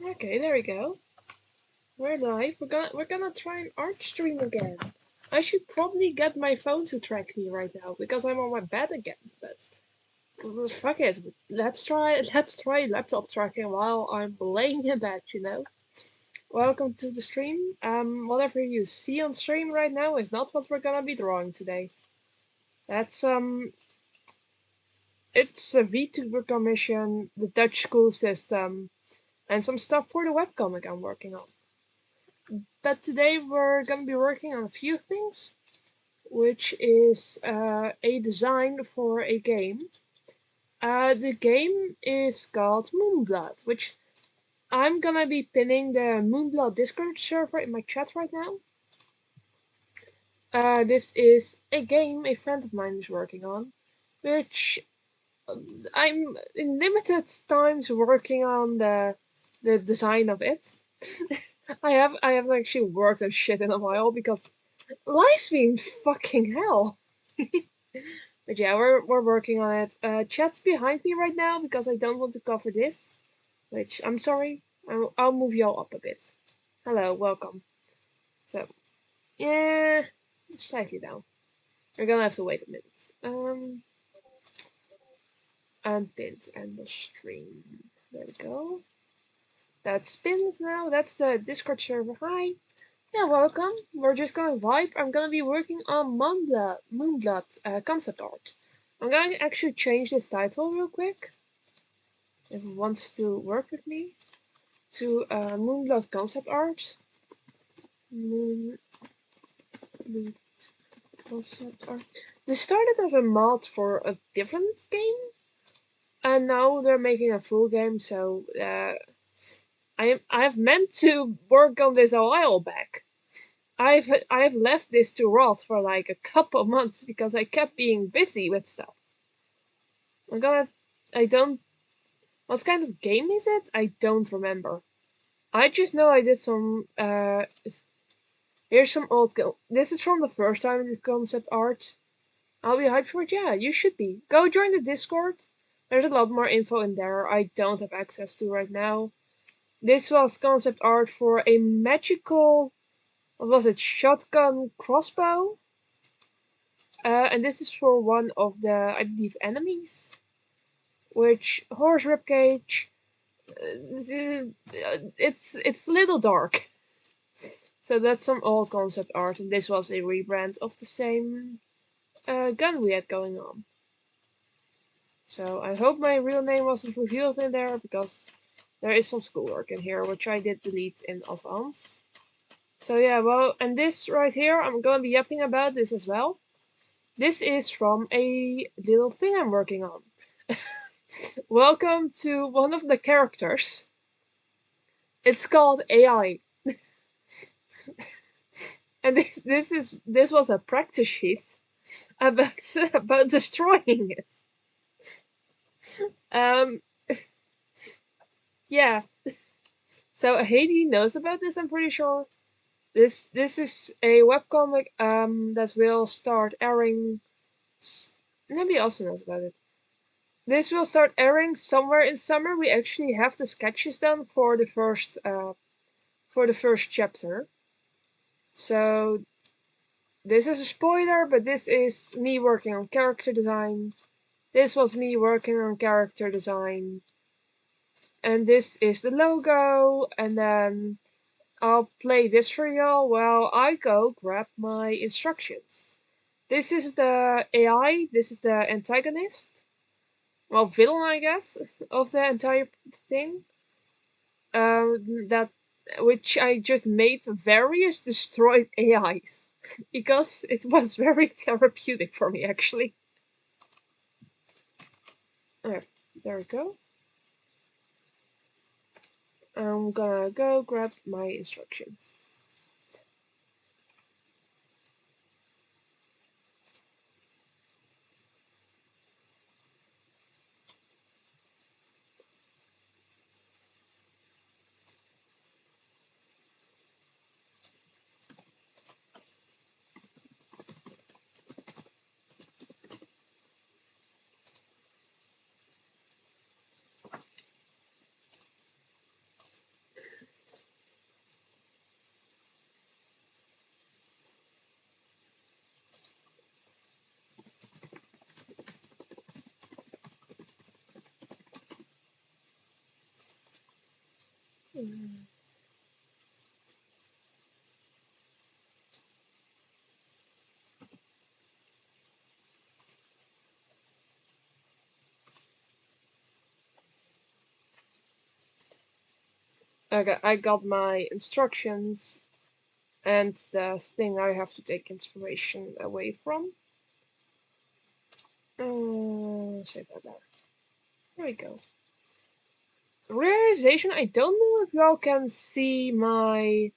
Okay, there we go. We're live. We're gonna try an art stream again. I should probably get my phone to track me right now because I'm on my bed again. But fuck it. Let's try laptop tracking while I'm laying in bed. Welcome to the stream. Whatever you see on stream right now is not what we're gonna be drawing today. That's it's a VTuber commission, the Dutch school system, and some stuff for the webcomic I'm working on. But today we're gonna be working on a few things, which is a design for a game. The game is called Moonblood, which I'm gonna be pinning the Moonblood Discord server in my chat right now. This is a game a friend of mine is working on, which I'm in limited times working on the design of it. I haven't actually worked on shit in a while because life's been fucking hell. But yeah, we're working on it. Chat's behind me right now because I don't want to cover this, which I'm sorry. I'll move y'all up a bit. Hello, welcome. So yeah, slightly down. You're gonna have to wait a minute. Unpinned and the stream. There we go. That's pinned now. That's the Discord server. Hi. Yeah, welcome. We're just gonna vibe. I'm gonna be working on Moonblood concept art. I'm gonna actually change this title real quick. If it wants to work with me. To Moonblood concept art. Moonblood concept art. This started as a mod for a different game. And now they're making a full game, so I've meant to work on this a while back. I've left this to rot for like a couple months because I kept being busy with stuff. I'm gonna I don't what kind of game is it? I don't remember. I just know I did some here's some this is from the first time I did concept art. I'll be hyped for it, yeah, you should be. Go join the Discord. There's a lot more info in there I don't have access to right now. This was concept art for a magical what was it, shotgun crossbow? And this is for one of the, I believe, enemies, which horse ribcage. It's a little dark. So that's some old concept art, and this was a rebrand of the same gun we had going on. So I hope my real name wasn't revealed in there because there is some schoolwork in here, which I did delete in advance. So yeah, well, and this right here, I'm gonna be yapping about this as well. This is from a little thing I'm working on. Welcome to one of the characters. It's called AI. And this was a practice sheet about about destroying it. Um yeah. So Haiti knows about this, I'm pretty sure. This is a webcomic that will start airing maybe also knows about it. This will start airing somewhere in summer. We actually have the sketches done for the first chapter. So this is a spoiler, but this is me working on character design. This was me working on character design. And this is the logo, and then I'll play this for y'all while I go grab my instructions. This is the AI, this is the antagonist. Well, villain, I guess, of the entire thing. That which I just made various destroyed AIs because it was very therapeutic for me actually. Alright, there we go. I'm gonna go grab my instructions. Okay, I got my instructions and the thing I have to take inspiration away from. Save that there. There we go. Realization, I don't know if y'all can see my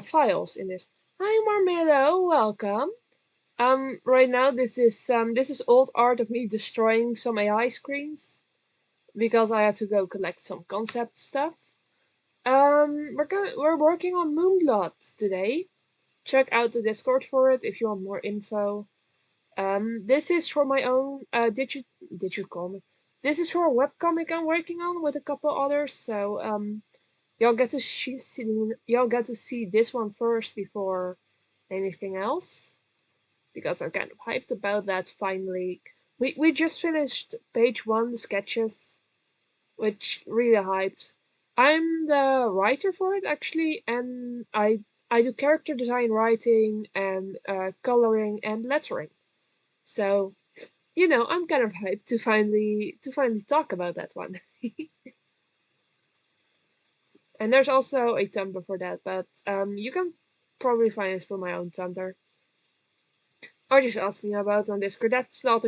files in this. Hi Marmelo, welcome. Right now this is old art of me destroying some AI screens because I had to go collect some concept stuff. We're working on Moonblot today. Check out the Discord for it if you want more info. This is for my own digicomic. This is for a webcomic I'm working on with a couple others. So y'all get to see this one first before anything else because I'm kind of hyped about that. Finally, we just finished page one, the sketches, which really hyped. I'm the writer for it actually, and I do character design, writing, and coloring and lettering. So I'm kind of hyped to finally talk about that one. And there's also a Tumblr for that, but you can probably find it through my own Tumblr. Or just ask me about it on Discord. That's not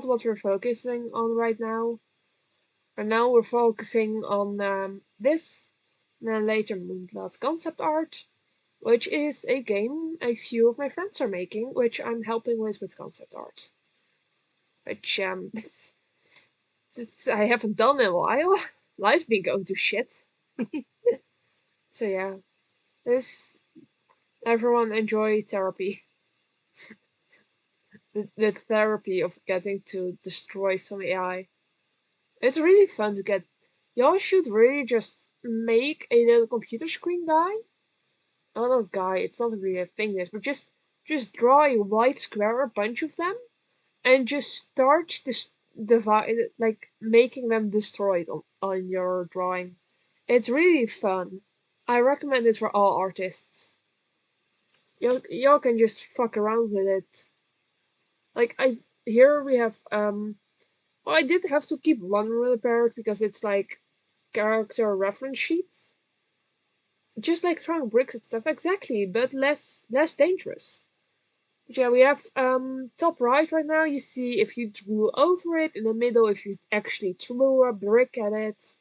what we're focusing on right now. And now we're focusing on this, and then later Moonblot concept art, which is a game a few of my friends are making, which I'm helping with concept art. Which I haven't done in a while. Life's been going to shit. So yeah, this everyone enjoy therapy. The therapy of getting to destroy some AI. It's really fun to get. Y'all should really just make a little computer screen guy. Oh, not guy. It's not really a thing. This, but just draw a white square, a bunch of them, and just start this divide, like making them destroyed on your drawing. It's really fun. I recommend it for all artists. Y'all can just fuck around with it. Like here we have well, I did have to keep one repaired because it's like character reference sheets. Just like throwing bricks and stuff, exactly, but less dangerous. But yeah, we have top right now. You see if you drew over it. In the middle, if you actually threw a brick at it.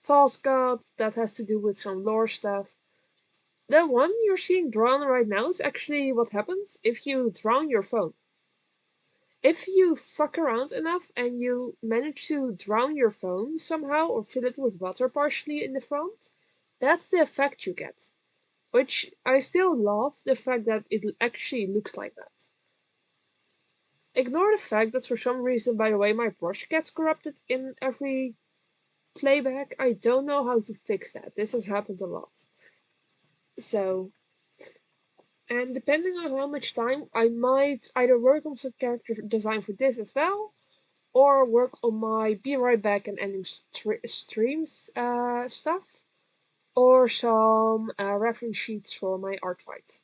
False god, that has to do with some lore stuff. The one you're seeing drawn right now is actually what happens if you drown your phone. If you fuck around enough and you manage to drown your phone somehow or fill it with water partially in the front, that's the effect you get. Which I still love the fact that it actually looks like that. Ignore the fact that for some reason, by the way, my brush gets corrupted in every playback. I don't know how to fix that. This has happened a lot. So, and depending on how much time, I might either work on some character design for this as well, or work on my be right back and ending streams stuff, or some reference sheets for my art fight,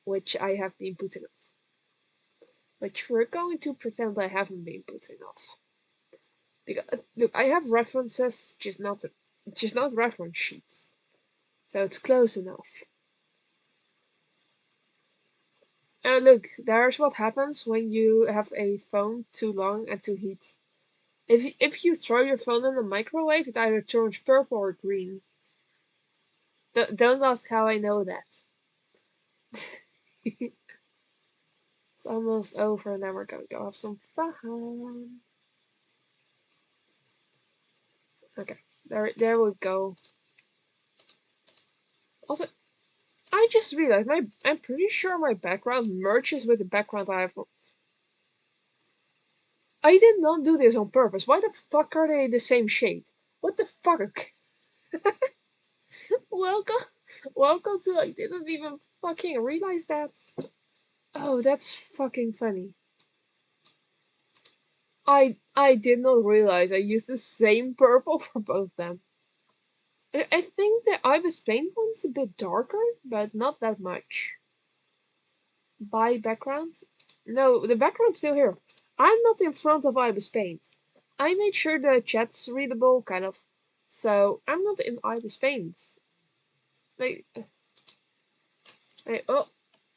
which I have been putting off. Which we're going to pretend I haven't been putting off. Because look, I have references, just not reference sheets, so it's close enough. And look, there's what happens when you have a phone too long and too heat. If you throw your phone in the microwave, it either turns purple or green. Don't ask how I know that. It's almost over, and then we're gonna go have some fun. Okay, there we go. Also, I just realized I'm pretty sure my background merges with the background I have. I did not do this on purpose. Why the fuck are they the same shade? What the fuck? welcome, welcome to. I didn't even fucking realize that. Oh, that's fucking funny. I did not realize I used the same purple for both of them. I think the Ibis Paint one's a bit darker, but not that much. By background? No, the background's still here. I'm not in front of Ibis Paint. I made sure the chat's readable, kind of. So I'm not in Ibis Paint. Like, oh,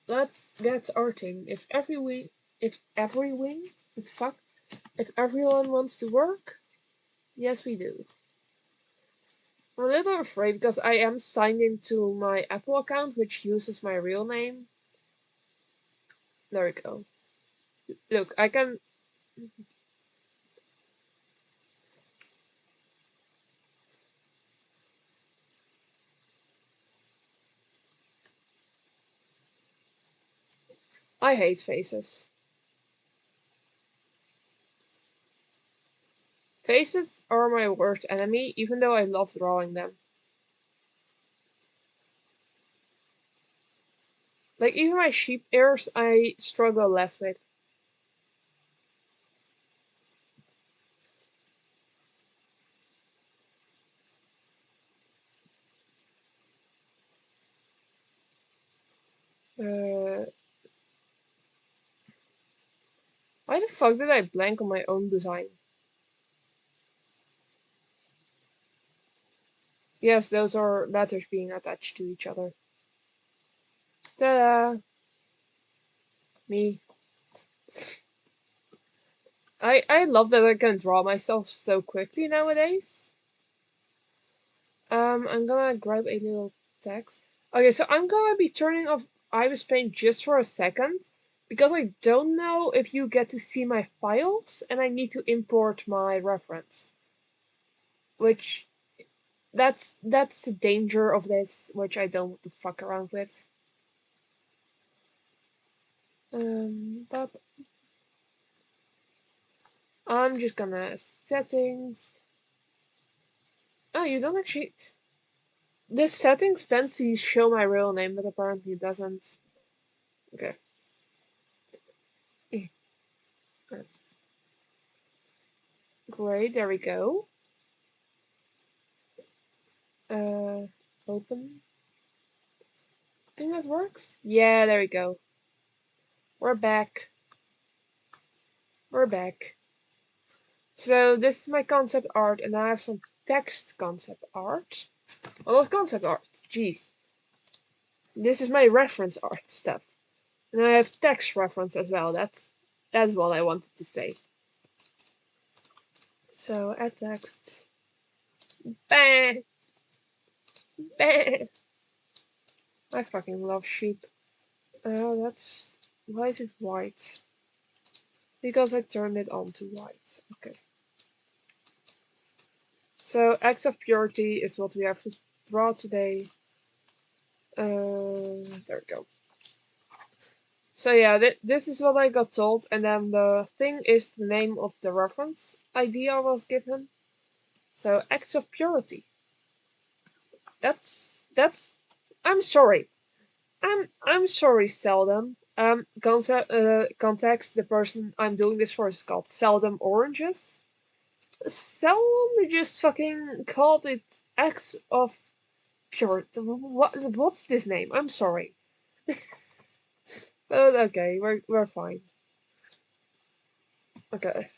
let's get arting. Fuck, if everyone wants to work, yes we do. I'm a little afraid because I am signed into my Apple account, which uses my real name. There we go. Look, I can. I hate faces. Faces are my worst enemy, even though I love drawing them. Like, even my sheep ears, I struggle less with. Uh, why the fuck did I blank on my own design? Yes, those are letters being attached to each other. Ta-da! Me. I love that I can draw myself so quickly nowadays. I'm gonna grab a little text. Okay, so I'm gonna be turning off Ibis Paint just for a second because I don't know if you get to see my files and I need to import my reference. Which that's the danger of this, which I don't want to fuck around with. But I'm just gonna settings. Oh, you don't actually. This settings tends to show my real name, but apparently it doesn't. Okay. Eh, Great, there we go. Uh, Open. I think that works. Yeah, there we go. We're back. We're back. So this is my concept art, and I have some text concept art. Well, not concept art. Jeez. This is my reference art stuff, and I have text reference as well. That's what I wanted to say. So add text. Bang, bang. I fucking love sheep. That's why is it white? Because I turned it on to white. Okay. So acts of purity is what we have to draw today. There we go. So yeah, this is what I got told, and then the thing is the name of the reference idea was given. So acts of purity. That's. I'm sorry. I'm sorry, Seldom. Context. The person I'm doing this for is called Seldom Oranges. Seldom just fucking called it acts of purity. What's this name? I'm sorry. But okay, we're fine. Okay.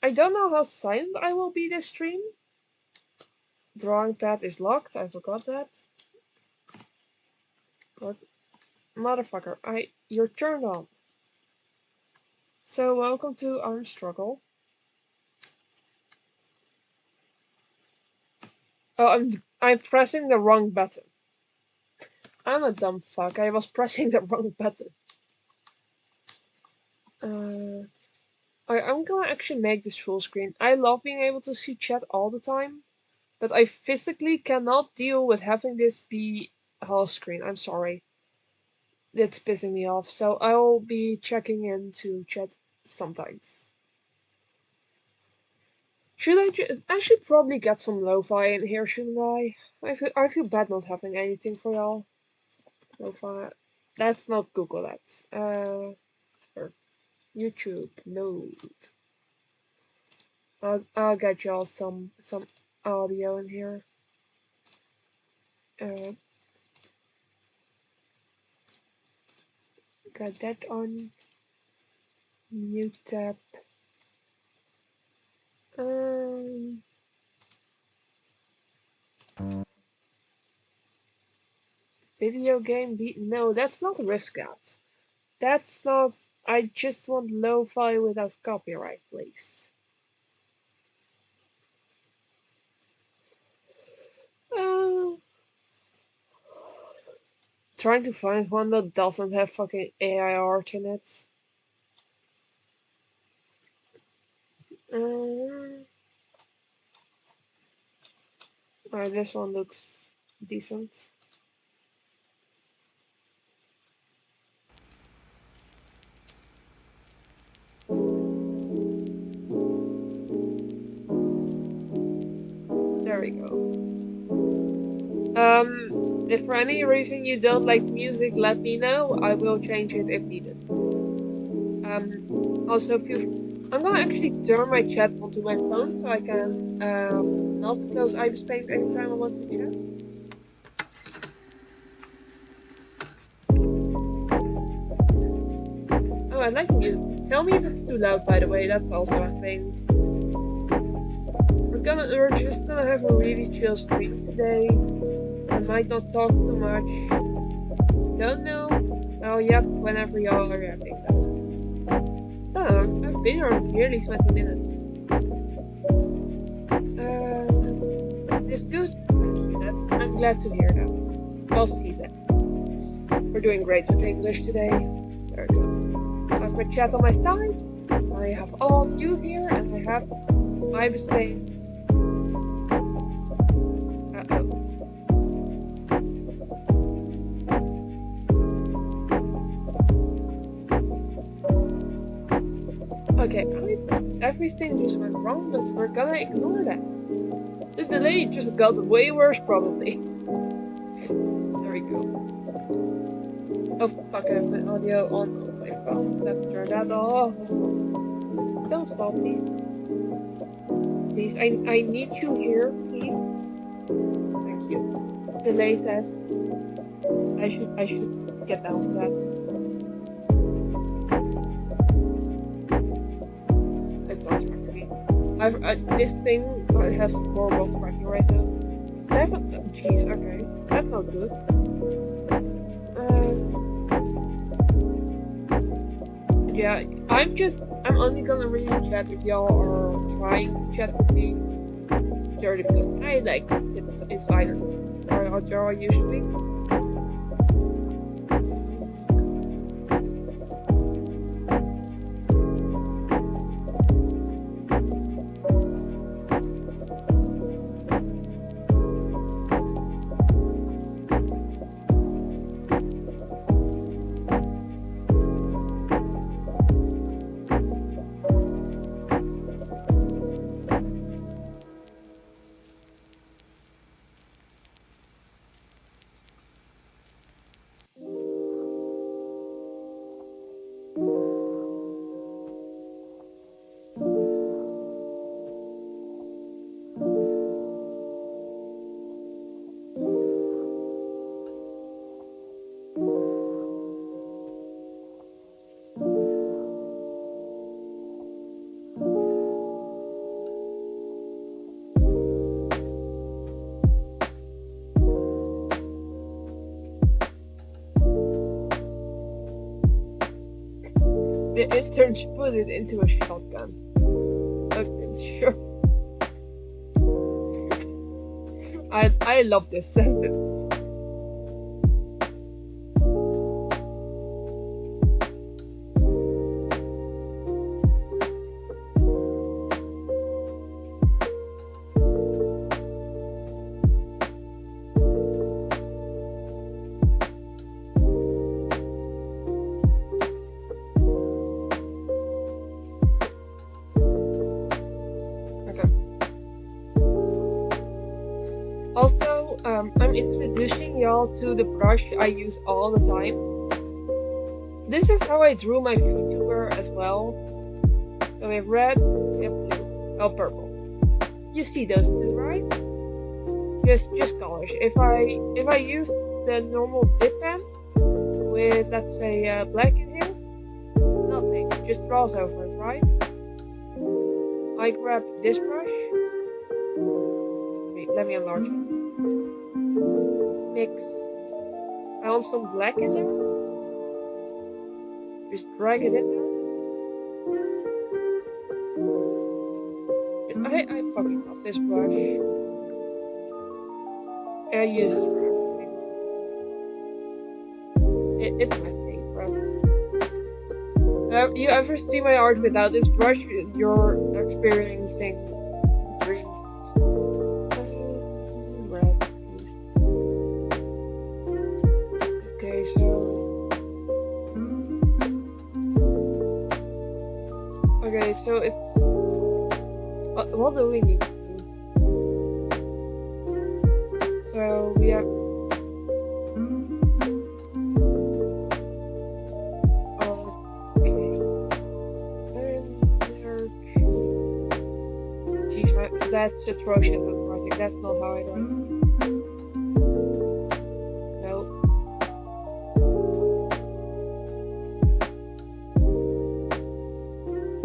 I don't know how silent I will be this stream. Drawing pad is locked. I forgot that. What? Motherfucker, you're turned on. So welcome to Arm Struggle. Oh, I'm pressing the wrong button. I'm a dumb fuck. I was pressing the wrong button. I'm gonna actually make this full screen. I love being able to see chat all the time, but I physically cannot deal with having this be whole screen. I'm sorry. It's pissing me off. So I'll be checking into chat sometimes. I should probably get some lo-fi in here, shouldn't I? I feel bad not having anything for y'all. Lo-fi. Let's not Google that. Or YouTube. No. I'll get y'all some audio in here. Uh, got that on. New tab. Um, Video game beat. No, that's not Riskat. That's not. I just want lo-fi without copyright, please. Uh, Trying to find one that doesn't have fucking AI art in it. Um, Alright, this one looks decent. There we go. If for any reason you don't like the music, let me know. I will change it if needed. Also, I'm gonna actually turn my chat onto my phone so I can not close Ibispace anytime I want to chat. Oh, I like music. Tell me if it's too loud, by the way. That's also a thing. We're just gonna have a really chill stream today. I might not talk too much. Don't know. Oh, yep. Whenever y'all are having that. Oh, I've been here nearly 20 minutes. It's good. I'm glad to hear that. I'll see that. We're doing great with English today. Very good. I have my chat on my side. I have all of you here, and I have Ibispace. Uh-oh. Okay, everything just went wrong, but we're gonna ignore that. The delay just got way worse, probably. There we go. Oh fuck, I have my audio on my phone. Let's turn that off. Don't fall, please. Please, I need you here, please. Thank you. Delay test. I should get down to that. It's not tracking. This thing has horrible tracking right now. 7. Oh, jeez, okay, that's not good. Yeah, I'm only gonna really chat if y'all are trying to chat with me. Purely because I like to sit in silence. Or y'all usually. The intern put it into a shotgun. Okay, sure. I love this sentence. Also, I'm introducing y'all to the brush I use all the time. This is how I drew my VTuber as well. So we have red, we have blue, oh purple. You see those two, right? just colors. If I use the normal dip pen with, let's say, black in here, nothing, just draws over it, right? I grab this brush. Wait, let me enlarge it. Mix. I want some black in there. Just drag it in there. I fucking love this brush. I use it for everything. It's my favorite. You ever see my art without this brush? You're experiencing dreams. Red piece. Okay, so. Okay, so it's. What do we need to do? So we have. That's atrocious handwriting. That's not how I write. Nope.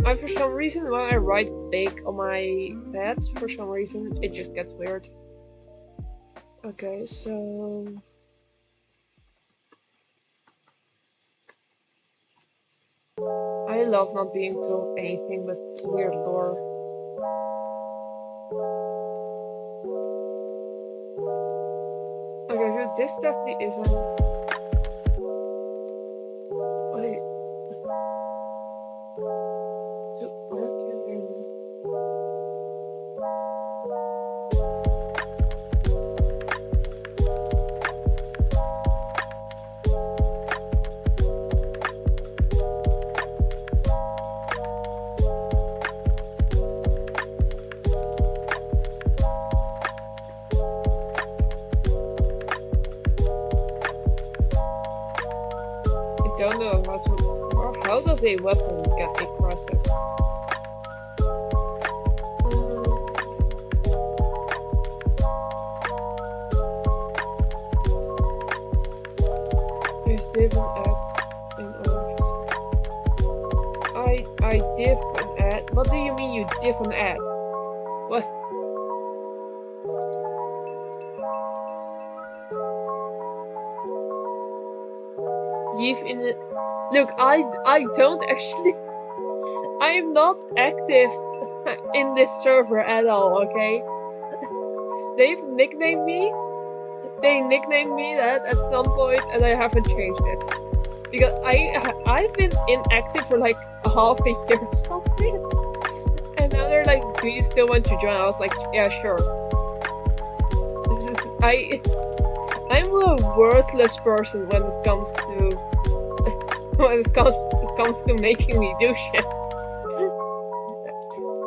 And for some reason, when I write big on my pad, for some reason, it just gets weird. Okay, so. I love not being told anything but weird lore. Okay, so this definitely isn't. Wait. To argue. Don't know how does a weapon get aggressive? There's different ads in oranges. I div an ad. What do you mean you div an ad? What? In it. Look, I don't actually. I am not active in this server at all. Okay, they've nicknamed me. They nicknamed me that at some point, and I haven't changed it because I've been inactive for like half a year or something, and now they're like, "Do you still want to join?" I was like, "Yeah, sure." I'm a worthless person when it comes to. When it comes to making me do shit.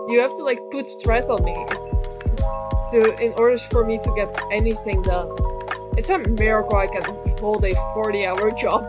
You have to like put stress on me in order for me to get anything done. It's a miracle I can hold a 40-hour job.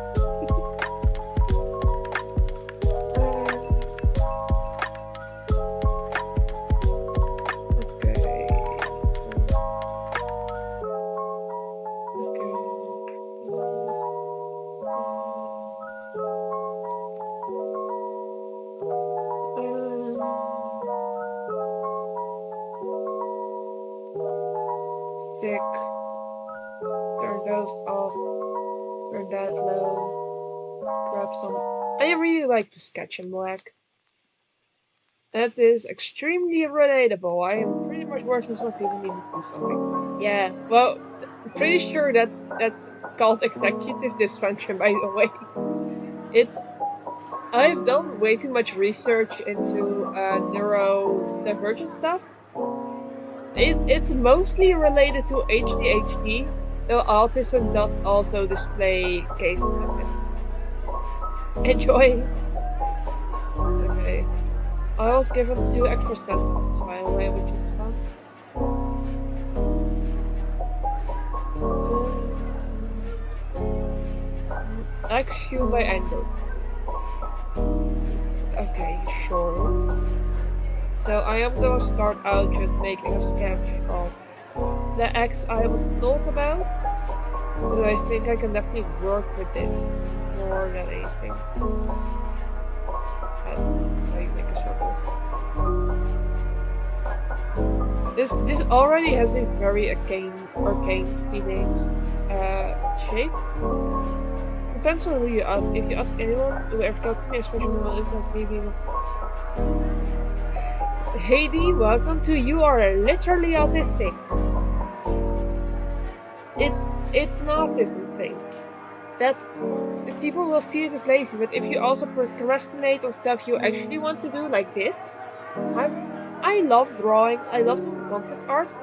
Sick. Turn those off. Turn that low. Grab some. I really like to sketch in black. That is extremely relatable. I am pretty much worthless when people need me for something. Yeah, well, I'm pretty sure that's called executive dysfunction, by the way. I've done way too much research into neurodivergent stuff. It's mostly related to ADHD, though autism does also display cases of it. Enjoy! Okay. I was given 2 extra sentences, by the way, which is fun. XQ by anger. Okay, sure. So I am gonna start out just making a sketch of the axe I was told about. But I think I can definitely work with this more than anything. That's how you make a circle. This already has a very arcane feeling shape. Depends on who you ask. If you ask anyone who ever talked to me, especially when it was me being Heidi, welcome to You Are Literally Autistic. It's an autism thing. That's people will see it as lazy, but if you also procrastinate on stuff you actually want to do, like this, I love drawing. I love doing concept art.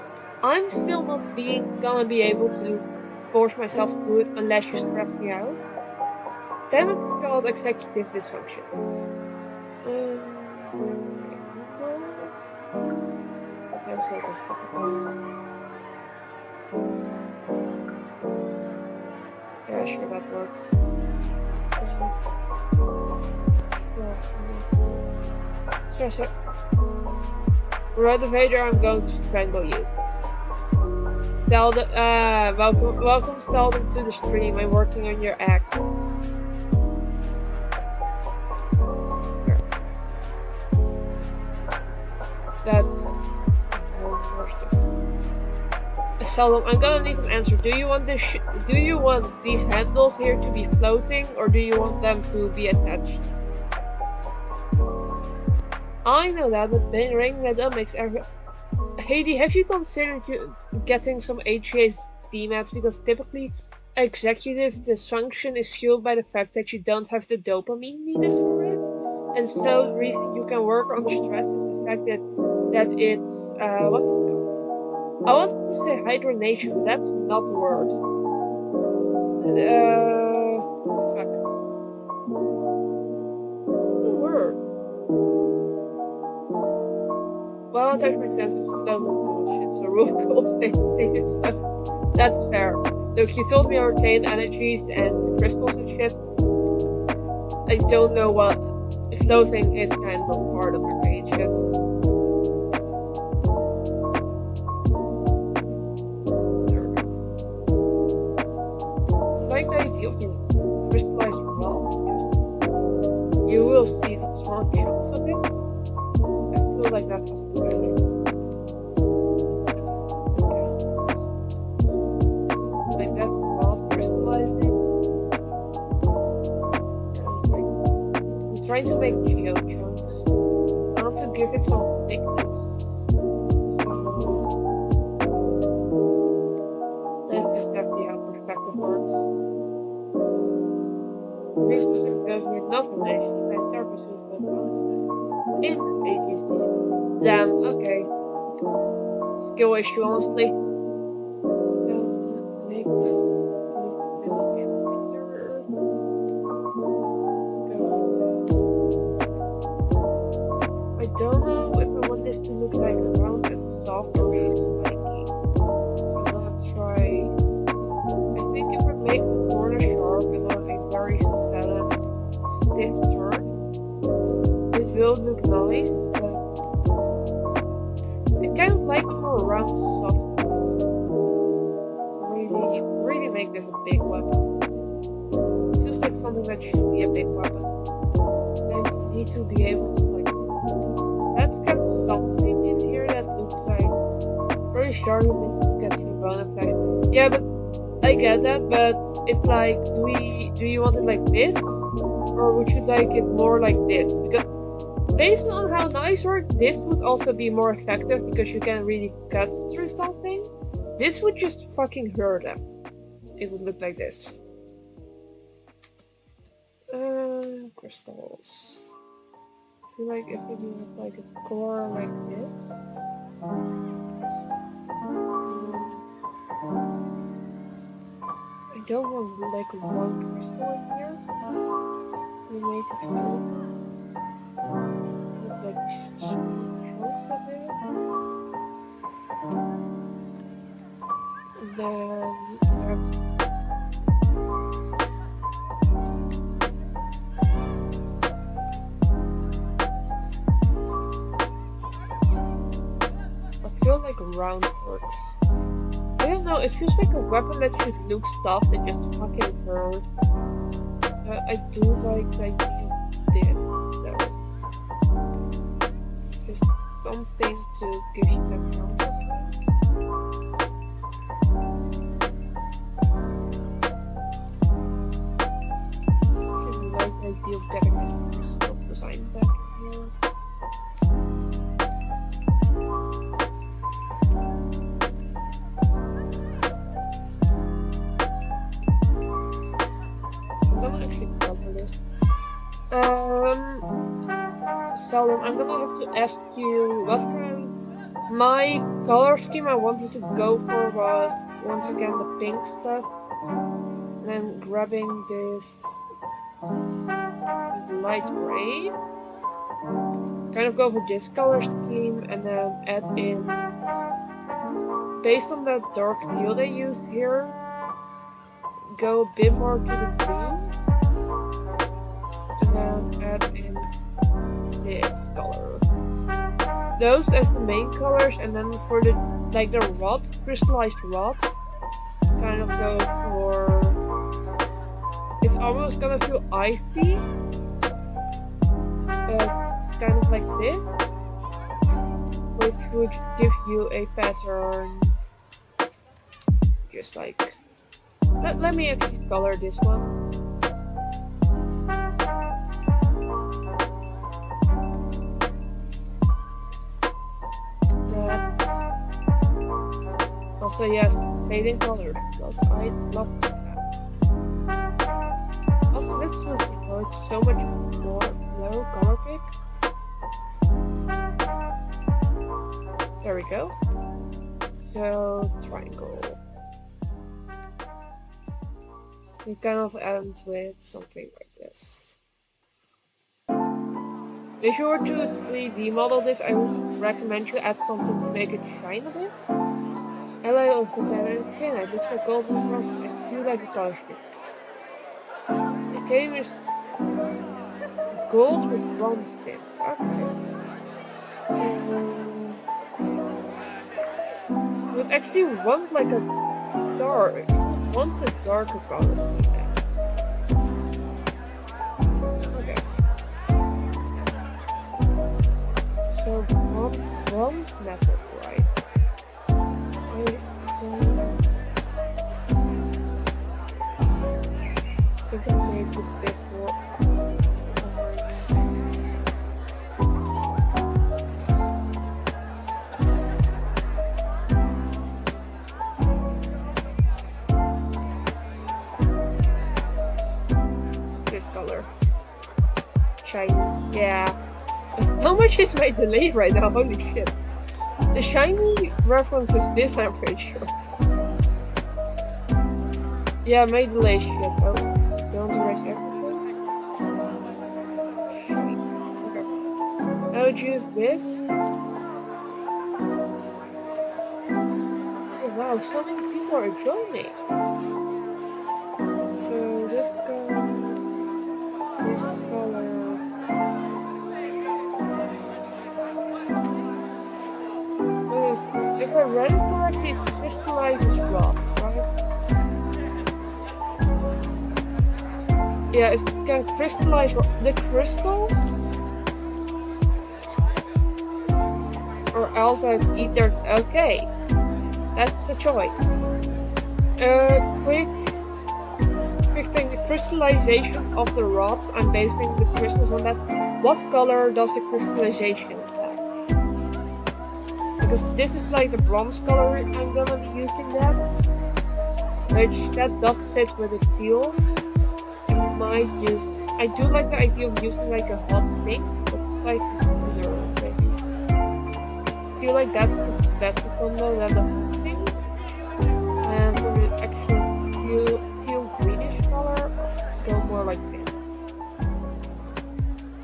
I'm still not gonna be able to force myself to do it unless you stress me out. Then it's called executive dysfunction. Yeah, sure, that works. Sure. Brother Vader, I'm going to strangle you. Seldom, welcome Seldom to the stream. I'm working on your act. That's Seldom, I'm gonna need an answer. Do you want this? Do you want these handles here to be floating, or do you want them to be attached? I know that, but ringing that up makes every. Heidi, have you considered getting some HASD mats? Because typically, executive dysfunction is fueled by the fact that you don't have the dopamine needed for it, and so the reason you can work under stress is the fact that it's what's it called? I wanted to say hibernation, but that's not the word. Fuck. What's the word? Well, that makes sense. So roof cool stasis. That's fair. Look, you told me arcane energies and crystals and shit. I don't know what if floating is kind of part of arcane shit. Like the idea of these crystallized rocks, you will see small chunks of it. I feel like that has to be there. Like that rock crystallizing. I'm trying to make geo chunks. I want to give it some thickness. That's just definitely how perspective works. This specific government not relation by therapist who's both in ADHD. Damn, okay. Skill issue, honestly. Make this little here. I don't know if I want this to look like round and soft or really spiky. So I'm gonna try. I think if I make the corner sharp and not a very sudden, stiff turn, it will look nice, but it kind of like a more round softness. Really make this a big weapon. It feels like something that should be a big weapon. Then you need to be able to let's get something in here that looks like very sharp and to get you bonus. Yeah, but I get that, but it's like, do you want it like this, or would you like it more like this? Because based on how knives work, this would also be more effective because you can really cut through something. This would just fucking hurt them. It would look like this. Crystals. I feel like if we do like a core like this. I don't want like one crystal in here. We make a few with like chunks of it. And then I feel like round works. don't know, it feels like a weapon that should look soft and just fucking hurt. I do like the idea of this, though. Just something to give you that counterpoint. I really like the idea of getting this crystal design back here. Seldom, I'm gonna have to ask you what kind. My color scheme I wanted to go for was once again the pink stuff, and then grabbing this light gray. Kind of go for this color scheme, and then add in, based on that dark teal they used here, go a bit more to the green, and then add in this color. Those as the main colors, and then for the rod, crystallized rod, kind of go for. It's almost gonna feel icy, but kind of like this, which would give you a pattern. Just like. Let me actually color this one. Also, yes, fading color, because I love that. Also, this was like so much more low color pick. There we go. So, triangle. We kind of end with something like this. If you were to 3D model this, I would recommend you add something to make it shine a bit. Ally of the 10 okay, it looks like gold and bronze. I do like the color scheme. The game is gold with bronze tints. Okay. So you would actually want like a dark. You would want a darker color scheme then. Okay. So bronze metal, right? I think I made it a bit more this color. Shiny. Yeah. How much is my delay right now? Holy shit. The shiny reference is this, I'm pretty sure. Yeah, my delay shit. Oh, don't erase everything. Okay. I would use this. Oh wow, so many people are joining. So this color, this color. If I read it correctly, it crystallizes rocks, right? Yeah, it can crystallize the crystals, or else I'd eat their. Okay, that's the choice. Quick thing: the crystallization of the rod. I'm basing the crystals on that. What color does the crystallization have? Because this is like the bronze color I'm gonna be using that, which that does fit with the teal. I do like the idea of using like a hot pink, but it's like cooler, maybe. I feel like that's a better combo than the hot pink. And for the actual teal greenish color, go more like this.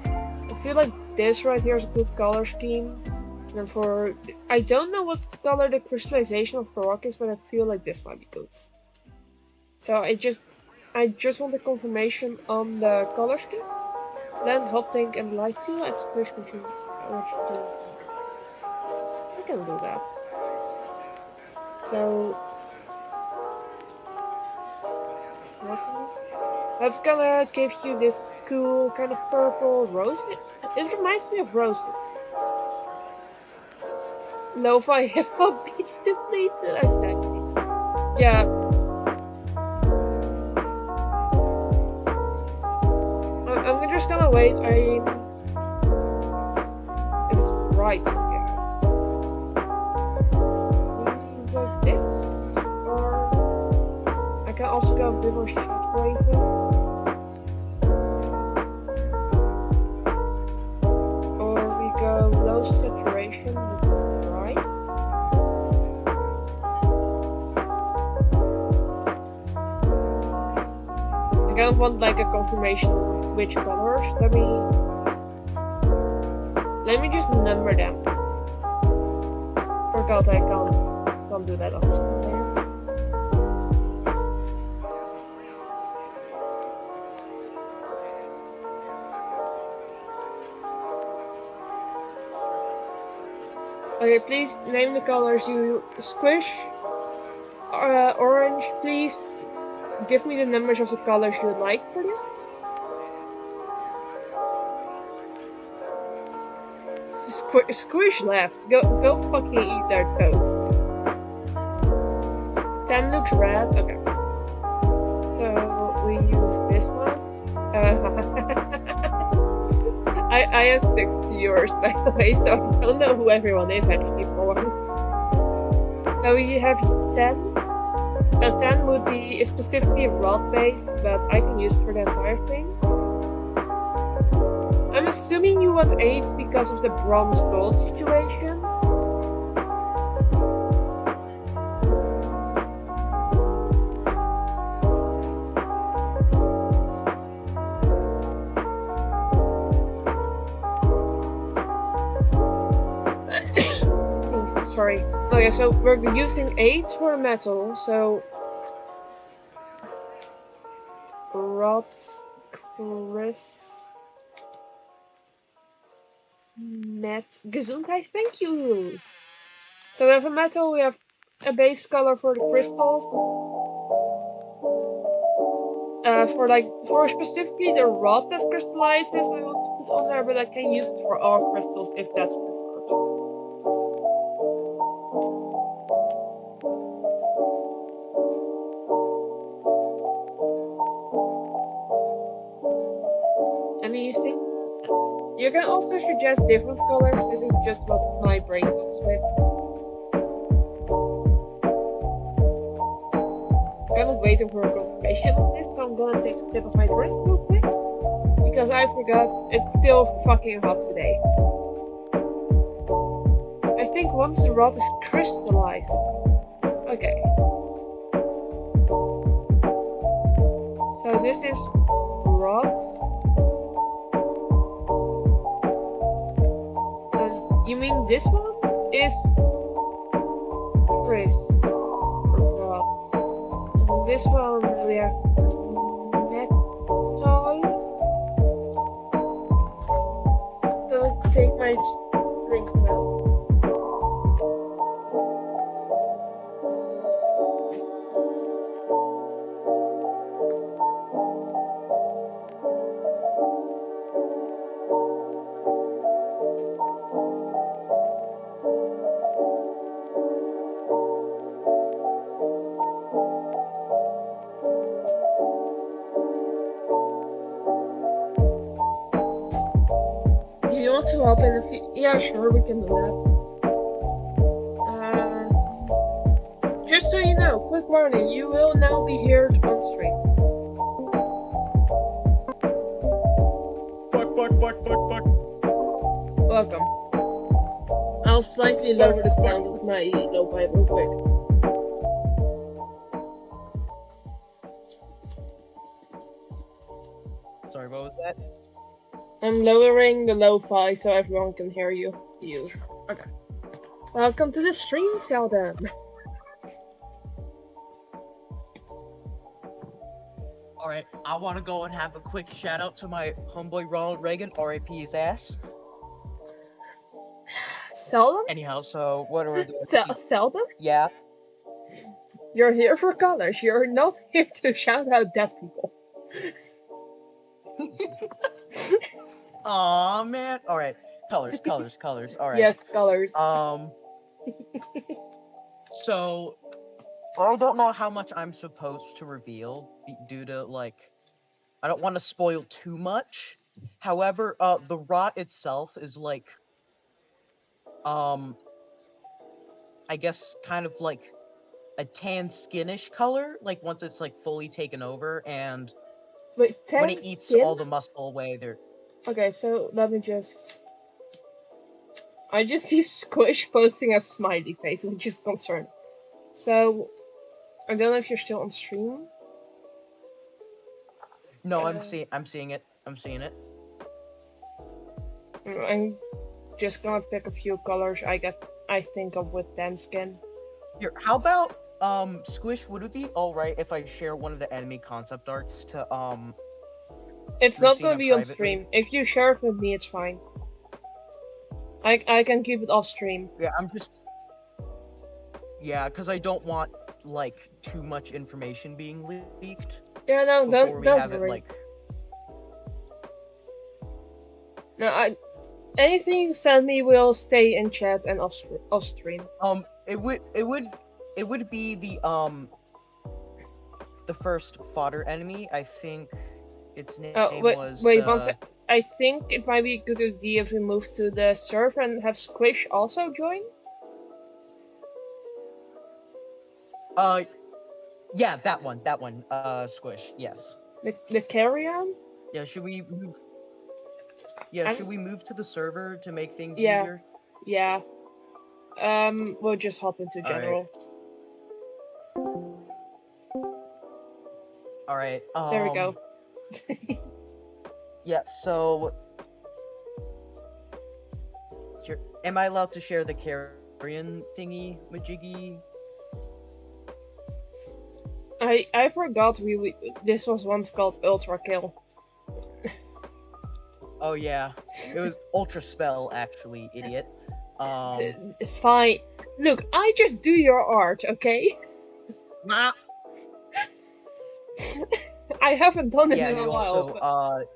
I feel like this right here is a good color scheme. And for I don't know what color the crystallization of the rock is, but I feel like this might be good. So I just want the confirmation on the color scheme. Then hot pink and light teal and splash between what you do. I can do that. So That's gonna give you this cool kind of purple rose. It reminds me of roses. Lo-fi hip-hop beats depleted, exactly. Yeah. I'm just gonna wait. If it's bright, yeah. Like this, or I can also go a bit more saturated. Or we go low saturation with bright. I kind of want like a confirmation of which colors. Let me just number them. Forgot I can't do that on this layer. Okay, please name the colors you squish. Orange, please give me the numbers of the colors you would like for this. Squish left. Go fucking eat their toast. 10 looks red. Okay. So we use this one. I have 6 viewers by the way, so I don't know who everyone is actually for once. So we have 10. So 10 would be specifically rod based, but I can use it for the entire thing. I'm assuming you want 8 because of the bronze gold situation. Sorry. Okay, so we're using 8 for metal, so rod, Chris, Matt, Gesundheit, thank you! So we have a metal, we have a base color for the crystals. For specifically the rod that crystallizes, I want to put on there, but I can use it for all crystals if that's preferred. Anything? You can also suggest different colors. This is just what my brain comes with. I'm kind of waiting for a confirmation on this, so I'm gonna take a sip of my drink real quick. Because I forgot, it's still fucking hot today. I think once the rod is crystallized. Okay. So this is rods. You mean this one is rods. And this one we have metal. Don't take my drink now. You want to help in a few? Yeah, sure, we can do that. Just so you know, quick warning, you will now be heard on stream. Fuck. Welcome. I'll slightly lower the sound of my lo-fi real quick. Sorry, what was that? I'm lowering the lo-fi so everyone can hear you. Okay. Welcome to the stream, Sheldon. Alright, I want to go and have a quick shout out to my homeboy Ronald Reagan, RIP his ass. Sheldon? Anyhow, so what are we doing? Sheldon? Yeah. You're here for colors. You're not here to shout out dead people. Aw, man. All right, colors. All right. Yes, colors. So I don't know how much I'm supposed to reveal due to like I don't want to spoil too much. However, the rot itself is like um I guess kind of like a tan skinish color, like once it's like fully taken over, and Wait, when 10 it eats skin? all the muscle away, there. Okay, so let me just. I just see Squish posting a smiley face, which is concerned. So, I don't know if you're still on stream. No, Uh, I'm seeing it. I'm seeing it. I'm just gonna pick a few colors I think of with 10 skin. Here, how about Squish? Would it be all right if I share one of the enemy concept arts to It's not gonna Lucina be on privately? stream. If you share it with me, it's fine. I can keep it off stream. Yeah, I'm just. Yeah, because I don't want like too much information being leaked Yeah, no, before we don't have it worry. like. No, anything you send me will stay in chat and off stream. It would be the first fodder enemy. I think its name was Wait, one the. sec. I think it might be a good idea if we move to the server and have Squish also join. Yeah, that one, Squish, yes. The carry-on? Yeah, should we move? Yeah, I'm- should we move to the server to make things Yeah. easier? Yeah. We'll just hop into general. All right. There we go. Yeah. So, here, am I allowed to share the carrion thingy, majiggy? I forgot we this was once called Ultra Kill. Oh yeah, it was Ultra Spell actually, idiot. Fine. Look, I just do your art, okay? Nah. I haven't done it Yeah, in and a you while. also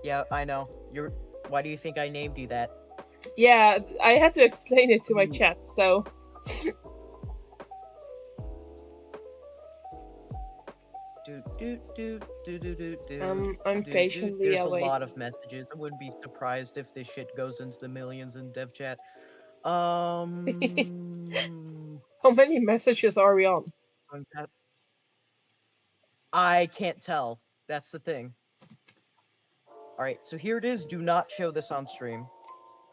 Yeah, I know. Why do you think I named you that? Yeah, I had to explain it to my chat, so. I'm patiently There's awaiting. a lot of messages. I wouldn't be surprised if this shit goes into the millions in dev chat. How many messages are we on? I can't tell. That's the thing. Alright, so here it is. Do not show this on stream.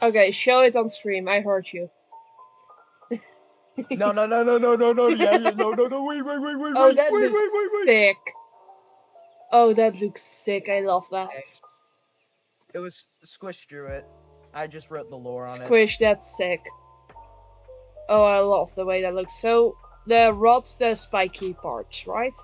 Okay, show it on stream. I heard you. No, yeah, no, wait, Oh, that looks sick. Oh, that looks sick. I love that. Thanks. It was Squish drew it. I just wrote the lore on Squish, that's sick. Oh, I love the way that looks. So, the rod's the spiky parts, right?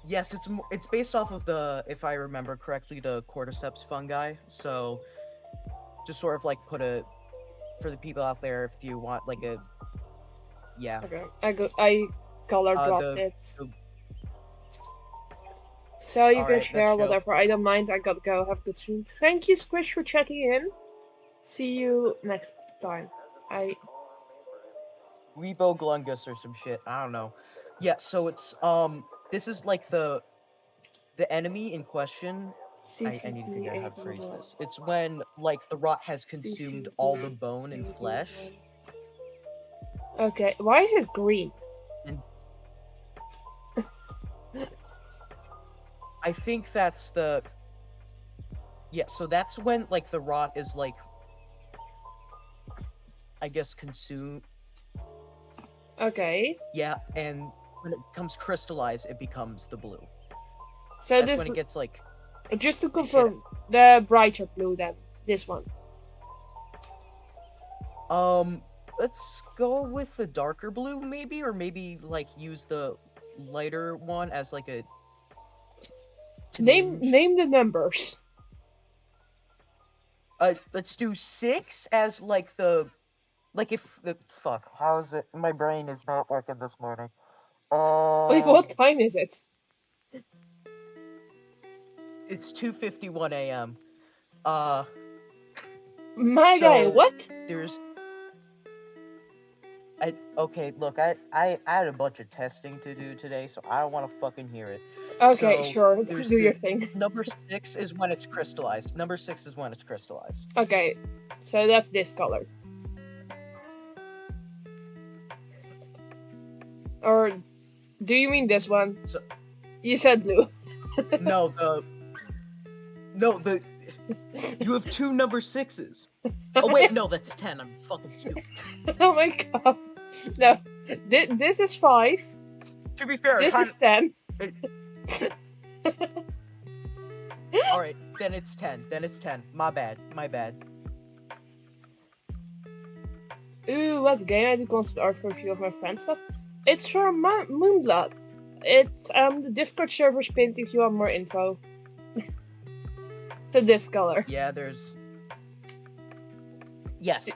Yes, it's based off of the, if I remember correctly, the cordyceps fungi. So, just sort of like put for the people out there, if you want like a, yeah. Okay, I color dropped it. So you can share whatever. I don't mind. I gotta go. Have a good stream. Thank you, Squish, for checking in. See you next time. Weebo Glungus or some shit. I don't know. Yeah, so it's this is like the enemy in question. I need to figure out how to phrase this. It's when like the rot has consumed all the bone and flesh. Okay, why is it green? And I think that's the. Yeah, so that's when like the rot is like, I guess, consumed. Okay. Yeah, and when it becomes crystallized, it becomes the blue. So that's when it gets like. Just to confirm, the brighter blue then, this one. Let's go with the darker blue, maybe, or maybe like use the lighter one as like a. Name the numbers. Let's do 6 as like the Like if the fuck, how is it? My brain is not working this morning. Wait, what time is it? It's 2:51 a.m. My guy, So what? there's okay, look, I had a bunch of testing to do today, so I don't want to fucking hear it. Okay, So sure, let's there's do your the thing. number 6 is when it's crystallized. Number 6 is when it's crystallized. Okay, so that's this color. Or do you mean this one? So You said blue. no, the you have 2 number 6s. Oh wait, no, that's 10. I'm fucking stupid. Oh my god. No, this is 5. To be fair, This is 10. All right, then it's 10. Then it's 10. My bad. My bad. Ooh, what game I do concept art for a few of my friends stuff? It's from Moonblood. It's the Discord server's pinned if you want more info. So this color. Yeah, there's. Yes.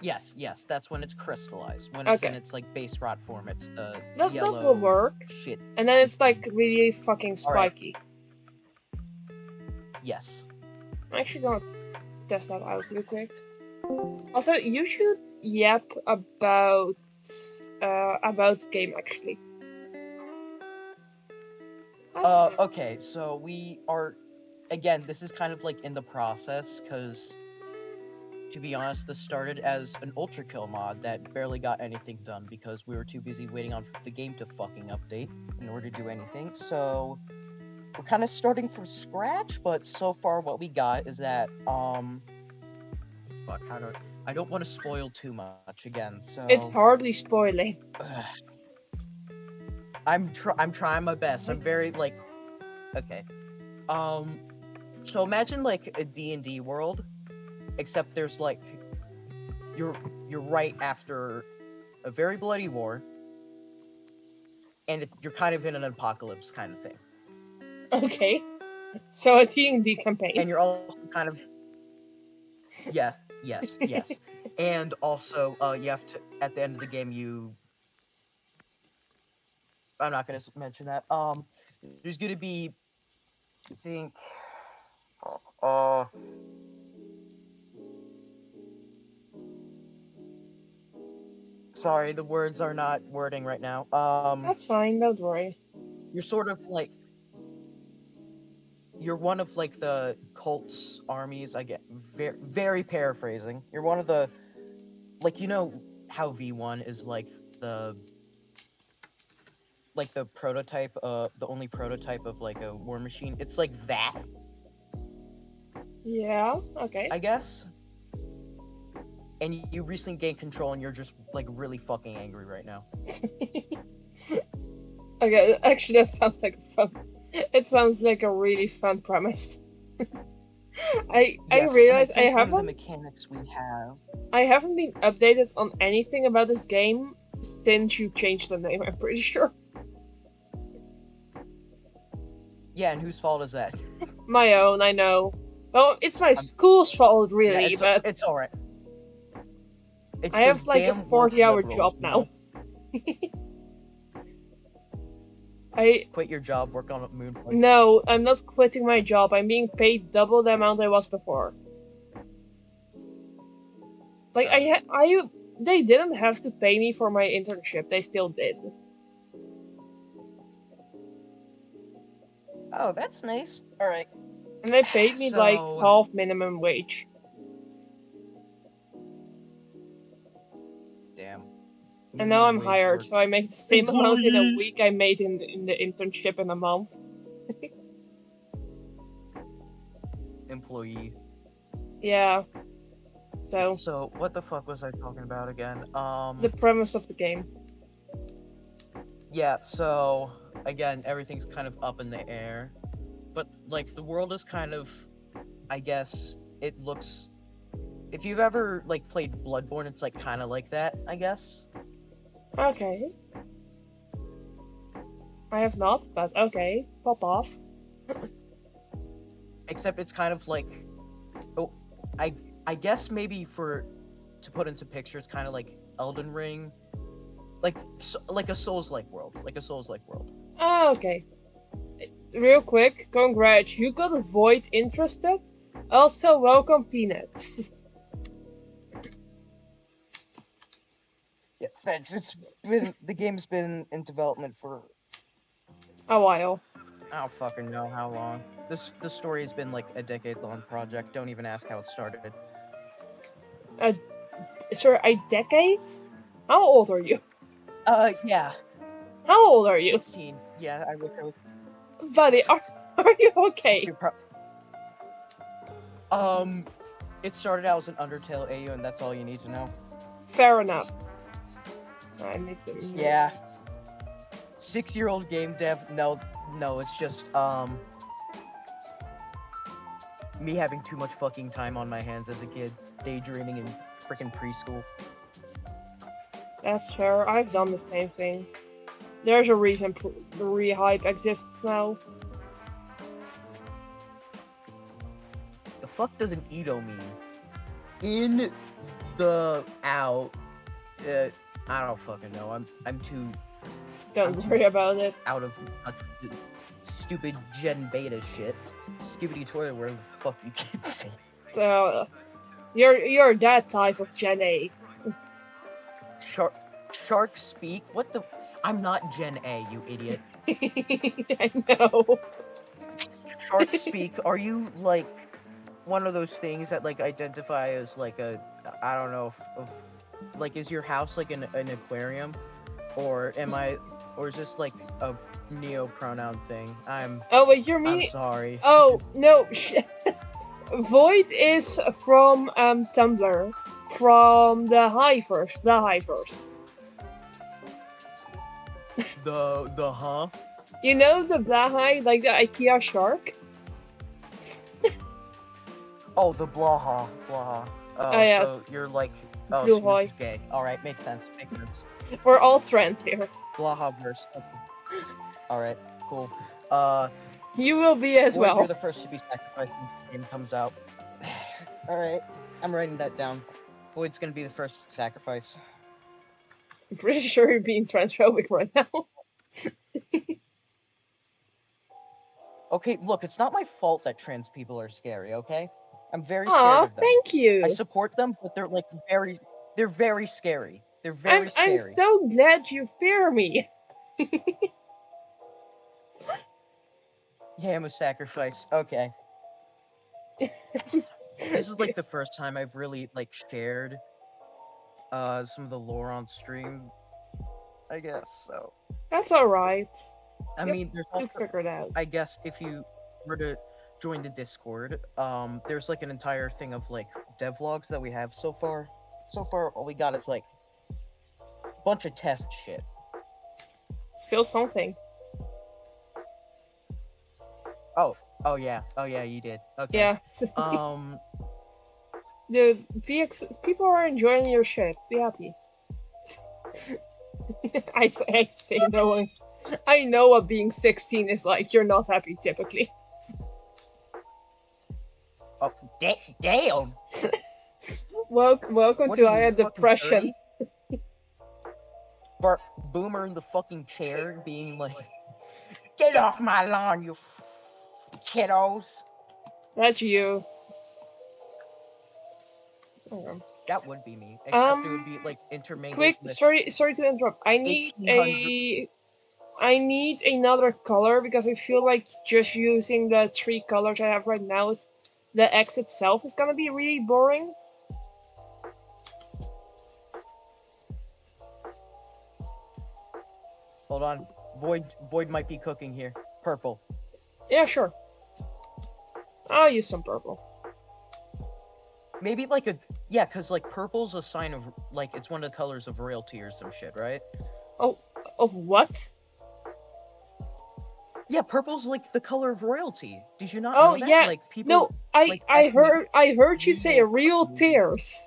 That's when it's crystallized. When it's in its like base rot form, it's the yellow. That will work. Shit. And then it's like really fucking spiky. Right. Yes. I'm actually gonna test that out real quick. Also, you should yap about the game actually. Okay, so we are, again, this is kind of like in the process, because, to be honest, this started as an Ultra Kill mod that barely got anything done because we were too busy waiting on the game to fucking update in order to do anything, so we're kind of starting from scratch, but so far what we got is that, fuck, I don't want to spoil too much again, so... It's hardly spoiling. I'm trying my best. I'm very, like... Okay. So imagine, like, a D&D world, except there's, like... You're right after a very bloody war, and you're kind of in an apocalypse kind of thing. Okay. So a D&D campaign. And you're also kind of... Yeah, yes. And also, you have to... At the end of the game, you... I'm not gonna mention that. There's gonna be... I think... Sorry, the words are not wording right now. That's fine, don't worry. You're sort of like... You're one of, like, the cult's armies, I get... Very paraphrasing. You're one of the... Like, you know how V1 is, like, the... Like, the prototype, the only prototype of, like, a war machine? It's like that. Yeah, okay. I guess? And you recently gained control and you're just, like, really fucking angry right now. Okay, actually that sounds like fun. It sounds like a really fun premise. I realize I haven't... One of the mechanics we have... I haven't been updated on anything about this game since you changed the name, I'm pretty sure. Yeah, and whose fault is that? My own, I know. Well, it's my school's fault, really, yeah, but... It's alright. I have, like, a 40-hour job now. I quit your job, work on a moon. No, I'm not quitting my job. I'm being paid double the amount I was before. Like, they didn't have to pay me for my internship. They still did. Oh, that's nice. Alright. And they paid me, like, half minimum wage. Damn. And now I'm hired, so I make the same amount in a week I made in the internship in a month. Employee. Yeah. So, what the fuck was I talking about again? The premise of the game. Yeah, so, again, everything's kind of up in the air. But, like, the world is kind of, I guess, it looks... If you've ever, like, played Bloodborne, it's, like, kind of like that, I guess. Okay. I have not, but okay. Pop off. Except it's kind of like... Oh, I guess maybe to put into picture, it's kind of like Elden Ring, like a Souls-like world, Oh, okay. Real quick, congrats, you got a Void interested. Also, welcome Peanuts. Yeah, thanks. The game's been in development for A while. I don't fucking know how long. The story's been like a decade-long project. Don't even ask how it started. Sir, a decade? How old are you? Yeah. How old are you? 16. Yeah, I wish I was. Buddy, are you okay? It started out as an Undertale AU, and that's all you need to know. Fair enough. I need to. Yeah. 6-year-old game dev. No, it's just me having too much fucking time on my hands as a kid, daydreaming in freaking preschool. That's fair. I've done the same thing. There's a reason the Rehype exists now. The fuck does an Edo mean? In the out. I don't fucking know. I'm too. Don't worry about it. Out of touch with the stupid Gen Beta shit. Skibidi toilet, where the fuck you kids say. You're that type of Gen A. Shark speak? What the? I'm not Gen A, you idiot. I know. Shark speak? Are you like one of those things that like identify as like a I don't know like is your house like an aquarium, or is this like a neo pronoun thing? Oh wait, you're meaning? I'm sorry. Oh no. Void is from Tumblr, from the Hiveverse. The huh? You know the Blahai, like the IKEA shark? Oh, the Blaha. Oh, yes. So you're like Snoop's gay. Alright, makes sense. We're all trans here. Blaha-verse. Alright, cool. You will be as well. You're the first to be sacrificed once the game comes out. Alright, I'm writing that down. Void's gonna be the first sacrifice. I'm pretty sure you're being transphobic right now. Okay, look, it's not my fault that trans people are scary, okay? I'm very scared of them. Thank you! I support them, but they're like very scary. They're very scary. I'm so glad you fear me! Yeah, I'm a sacrifice. Okay. This is like the first time I've really like shared some of the lore on stream, I guess, so. That's alright. I mean, there's also, figure it out. I guess if you were to join the Discord, there's like an entire thing of like devlogs that we have so far. So far, all we got is like a bunch of test shit. Still something. Oh yeah, you did. Okay. Yeah. Dude, people are enjoying your shit. Be happy. I say no one. I know what being 16 is like. You're not happy typically. Oh, damn! Welcome to I had depression. Boomer in the fucking chair being like, "Get off my lawn, you kiddos!" That's you. That would be me. Except it would be like intermingled. Quick, sorry to interrupt. I need another color because I feel like just using the 3 colors I have right now, the X itself is gonna be really boring. Hold on. Void might be cooking here. Purple. Yeah, sure. I'll use some purple. Maybe like yeah, because like purple's a sign of like it's one of the colors of royalty or some shit, right? Oh, of what? Yeah, purple's like the color of royalty. Did you not know that? Yeah. Like people. No, I heard you say real tears.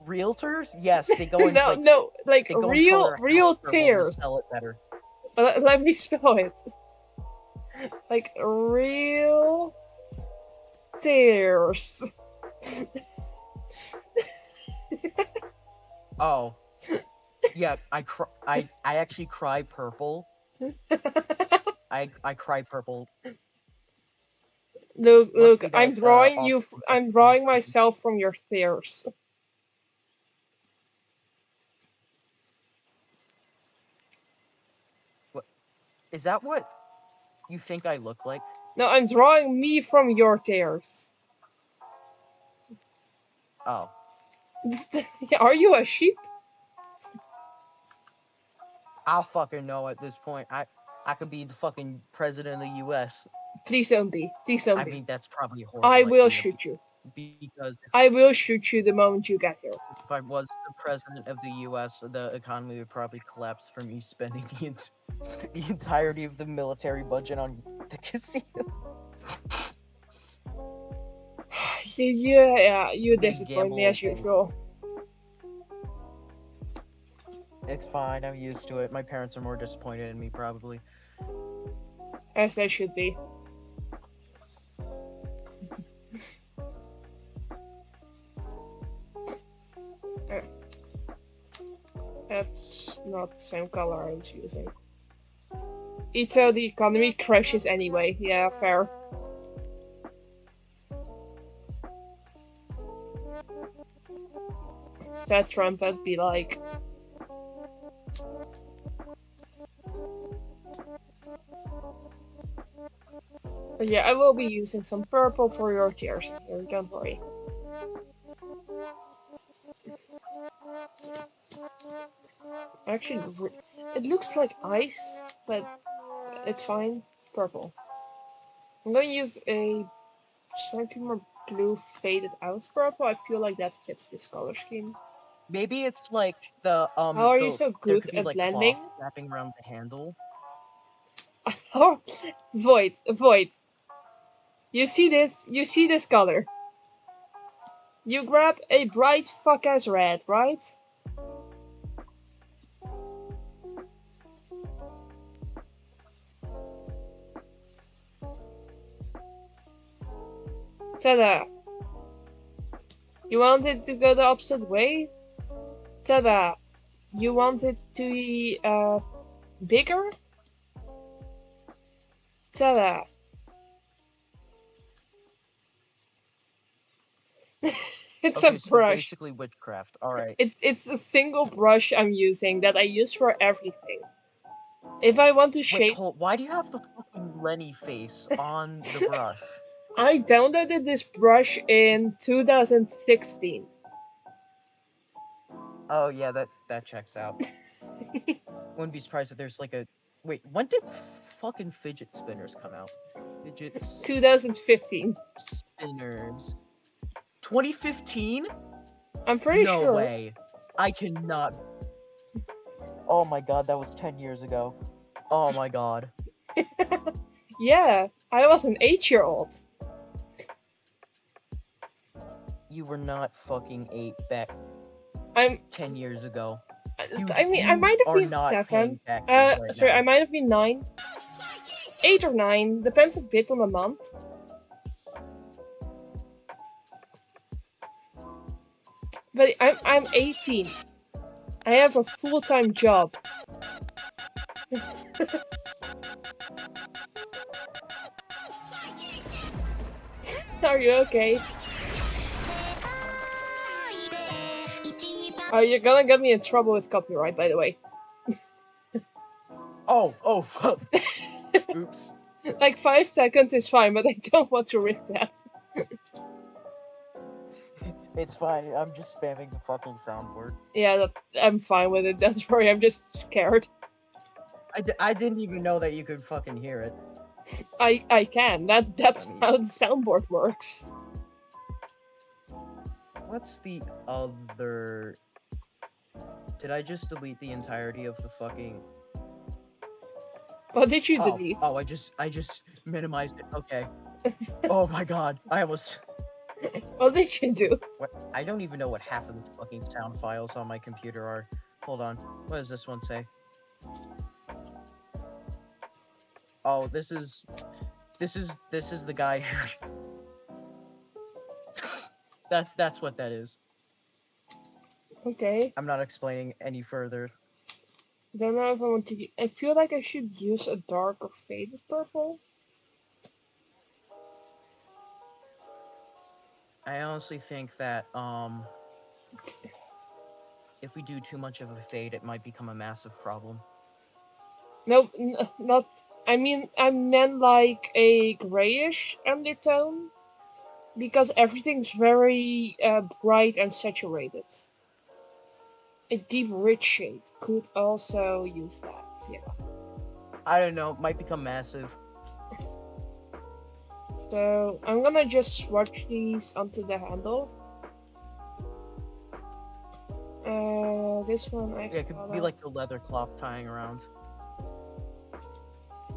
Realtors? Yes, they go in. like real tears. Sell it better. Let me spell it. Like real tears. Oh. Yeah, I actually cry purple. I cry purple. Must Look, be I'm that drawing you. Austin, I'm Texas drawing version. myself from your tears. What is that? What you think I look like? No, I'm drawing me from your tears. Oh. Are you a sheep? I'll fucking know at this point. I could be the fucking president of the U.S. Please don't be. Please don't I be. mean, that's probably a I horrible will idea shoot you. because I will shoot you the moment you get here. if I was the president of the U.S., the economy would probably collapse from me spending the entirety of the military budget on the casino. Yeah, you I'm gonna disappoint me gamble. as usual. It's fine. I'm used to it. My parents are more disappointed in me, probably. As they should be. That's not the same color I was using. Ito, the economy crashes anyway. Yeah, fair. Said Trump would be like. But yeah, I will be using some purple for your tears here, don't worry. Actually, it looks like ice, but it's fine. Purple. I'm gonna use a slightly more blue faded out purple. I feel like that fits this color scheme. Maybe it's like the How are you the so there good could be at like blending? cloth wrapping around the handle. Oh, Void. You see this? You see this color? You grab a bright fuck ass red, right? Ta-da! You want it to go the opposite way? Ta-da! You want it to be bigger? Ta-da! It's a Okay, so brush. basically witchcraft. All right. It's a single brush I'm using that I use for everything. If I want to Wait, shape, hold. Why do you have the fucking Lenny face on the brush? I downloaded this brush Is- in 2016. Oh yeah, that checks out. Wouldn't be surprised if there's like a. Wait, when did fucking fidget spinners come out? Fidget 2015. spinners. 2015? I'm pretty No sure. way. I cannot. Oh my god, that was 10 years ago. Oh my god. Yeah, I was an 8-year-old. You were not fucking 8 back I'm. 10 years ago. I mean, I You might have are been not 7. paying taxes right Sorry, I now. might have been 9. 8 or 9, depends a bit on the month. But I'm 18. I have a full-time job. Are you okay? You're gonna get me in trouble with copyright, by the way. Oh, fuck. Oops. Like 5 seconds is fine, but I don't want to risk that. It's fine. I'm just spamming the fucking soundboard. Yeah, I'm fine with it. Don't worry, I'm just scared. I didn't even know that you could fucking hear it. I can. That's I mean, how the soundboard works. what's the other? Did I just delete the entirety of the fucking? What did you delete? Oh, I just minimized it. Okay. Oh my god, I almost. What did you do? What? I don't even know what half of the fucking sound files on my computer are. Hold on. What does this one say? Oh, this is the guy who. That's what that is. Okay. I'm not explaining any further. Don't know if I want to. I feel like I should use a dark or faded purple. I honestly think that if we do too much of a fade, it might become a massive problem. Nope, not. I mean, I meant like a grayish undertone because everything's very bright and saturated. A deep, rich shade could also use that. Yeah. I don't know. Might become massive. So I'm gonna just swatch these onto the handle. This one I Yeah, it could be like the leather cloth tying around.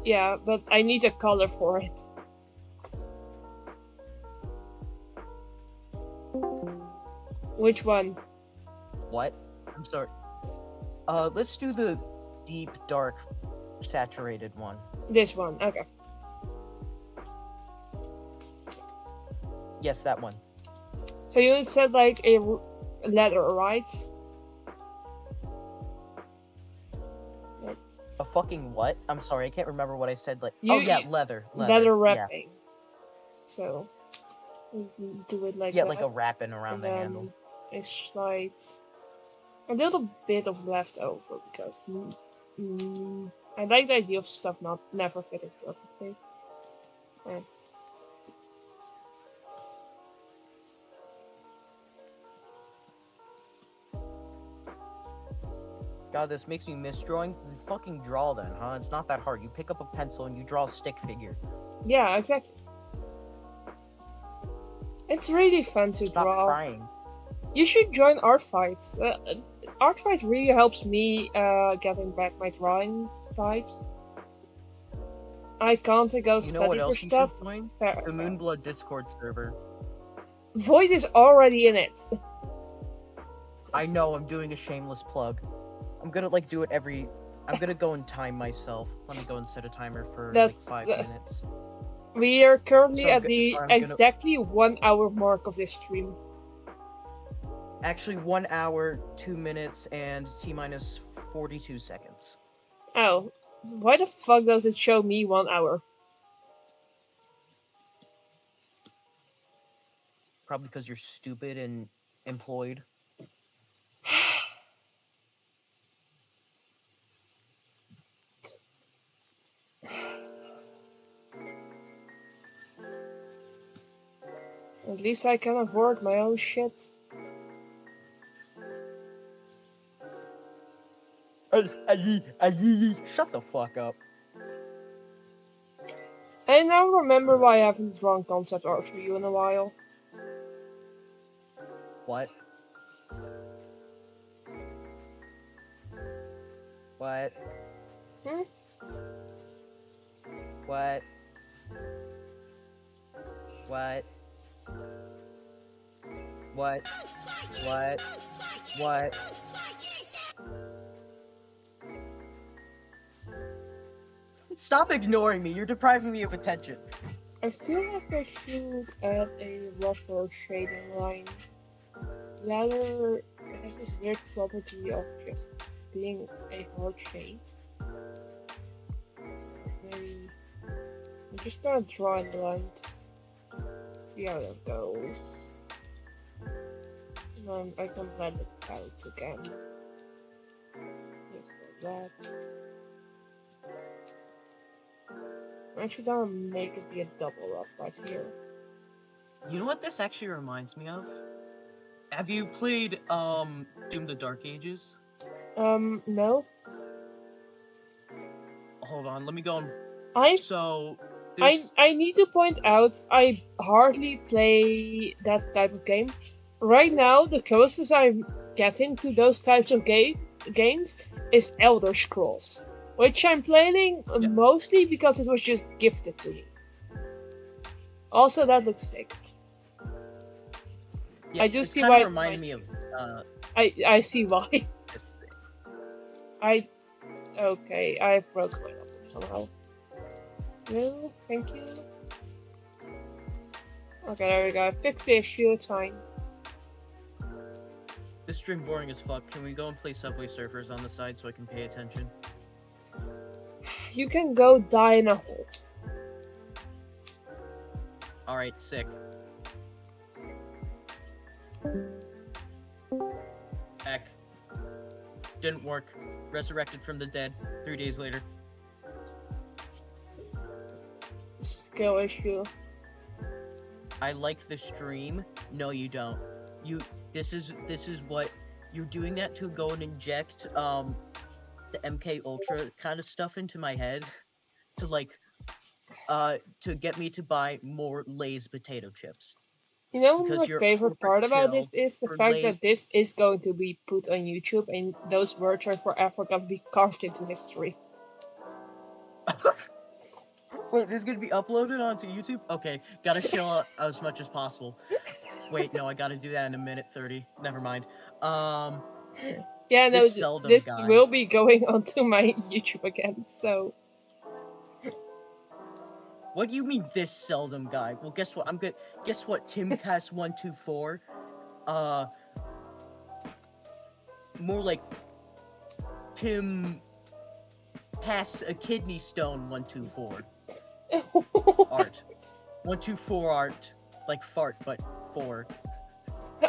Yeah, but I need a color for it. Which one? What? I'm sorry. Let's do the deep, dark, saturated one. This one, okay. Yes, that one. So you said like a leather, right? A fucking what? I'm sorry, I can't remember what I said. Like, leather. Leather wrapping. Yeah. So we can do it like that. Yeah, like a wrapping around the handle. A slight, a little bit of leftover because I like the idea of stuff never fitting perfectly. God, this makes me miss drawing. Fucking draw then, huh? It's not that hard. You pick up a pencil and you draw a stick figure. Yeah, exactly. It's really fun to Stop draw. crying. You should join Art Fight. Art Fight really helps me getting back my drawing vibes. I can't go study for stuff. The Moonblood Discord server. Void is already in it. I know, I'm doing a shameless plug. I'm gonna like do it every. I'm gonna go and time myself. Let me go and set a timer for like 5 minutes. We are currently at the exactly 1 hour mark of this stream. Actually, 1 hour, 2 minutes, and T-minus 42 seconds. Oh, why the fuck does it show me 1 hour? Probably because you're stupid and employed. At least I can afford my own shit. Shut the fuck up. I now remember why I haven't drawn concept art for you in a while. What? What? What? What? What? What? What? Stop ignoring me. You're depriving me of attention. I feel like I should add a rougher shading line. Leather has this weird property of just being a hard shade. So maybe I'm just gonna draw in the lines. See how that goes. And then I can blend it out again. Just like that. I'm actually gonna make it be a double up right here. You know what this actually reminds me of? Have you played Doom the Dark Ages? No. Hold on, let me go and I need to point out I hardly play that type of game. Right now, the closest I'm getting to those types of games is Elder Scrolls, which I'm playing mostly because it was just gifted to me. Also, that looks sick. Yeah, I do see why. It reminded me of. I see why. Okay, I've broken my up somehow. No, thank you. Okay, there we go. I fixed the issue. It's fine. this stream boring as fuck. Can we go and play Subway Surfers on the side so I can pay attention? You can go die in a hole. Alright, sick. Back. Didn't work. Resurrected from the dead 3 days later. Skill issue. I like the stream. No, you don't. This is what you're doing, that to go and inject the MK Ultra kind of stuff into my head to like to get me to buy more Lay's potato chips. You know what my favorite part about this is? The fact that this is going to be put on YouTube and those words are forever going to be carved into history. Wait, this is going to be uploaded onto YouTube? Okay, gotta show as much as possible. Wait, no, I gotta do that in a minute 30. Never mind. Yeah, no, this will be going onto my YouTube again, so... What do you mean, this seldom guy? Well, guess what? Guess what, TimCast124? More like Tim Pass a Kidney Stone 124. Art. 124 art. Like fart, but 4.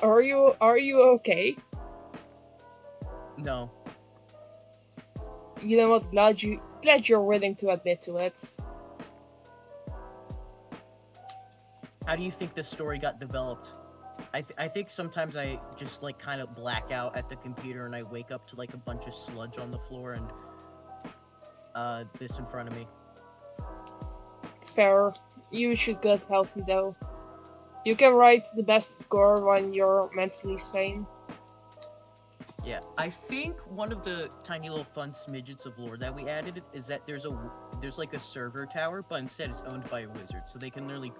Are you okay? No. You know what? Glad you're willing to admit to it. How do you think this story got developed? I think sometimes I just like kind of black out at the computer and I wake up to like a bunch of sludge on the floor and this in front of me. Fair. You should get healthy though. You can write the best gore when you're mentally sane. Yeah, I think one of the tiny little fun smidgets of lore that we added is that there's like a server tower, but instead it's owned by a wizard, so they can literally,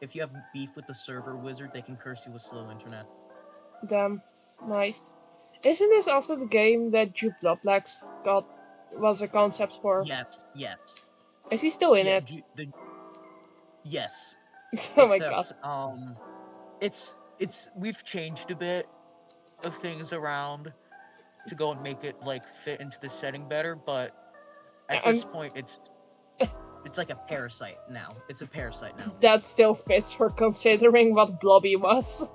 if you have beef with the server wizard, they can curse you with slow internet. Damn, nice. Isn't this also the game that Jude Bloblax was a concept for? Yes. Is he still in it? Yes. Oh my god. We've changed a bit of things around to go and make it like fit into the setting better, but at this point it's like a parasite now. It's a parasite now. That still fits for considering what Blobby was.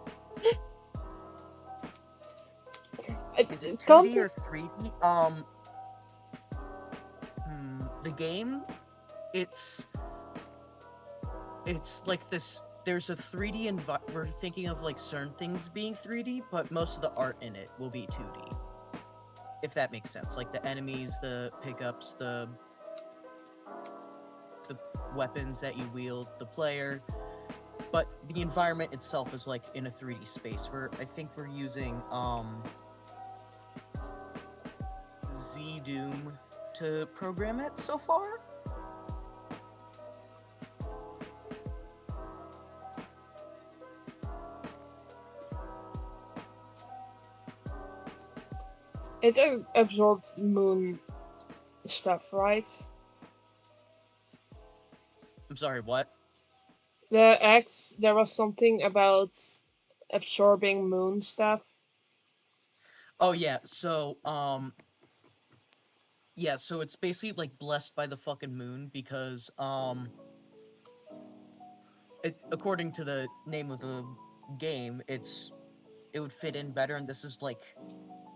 Is it 2D or 3D? The game, it's like this. There's a 3D we're thinking of like certain things being 3D, but most of the art in it will be 2D. If that makes sense, like the enemies, the pickups, the weapons that you wield, the player, but the environment itself is like in a 3D space. I think we're using ZDoom to program it so far. It absorbed moon stuff, right? I'm sorry, what? The X, there was something about absorbing moon stuff. Oh yeah, so yeah, so it's basically like blessed by the fucking moon because according to the name of the game, it would fit in better, and this is like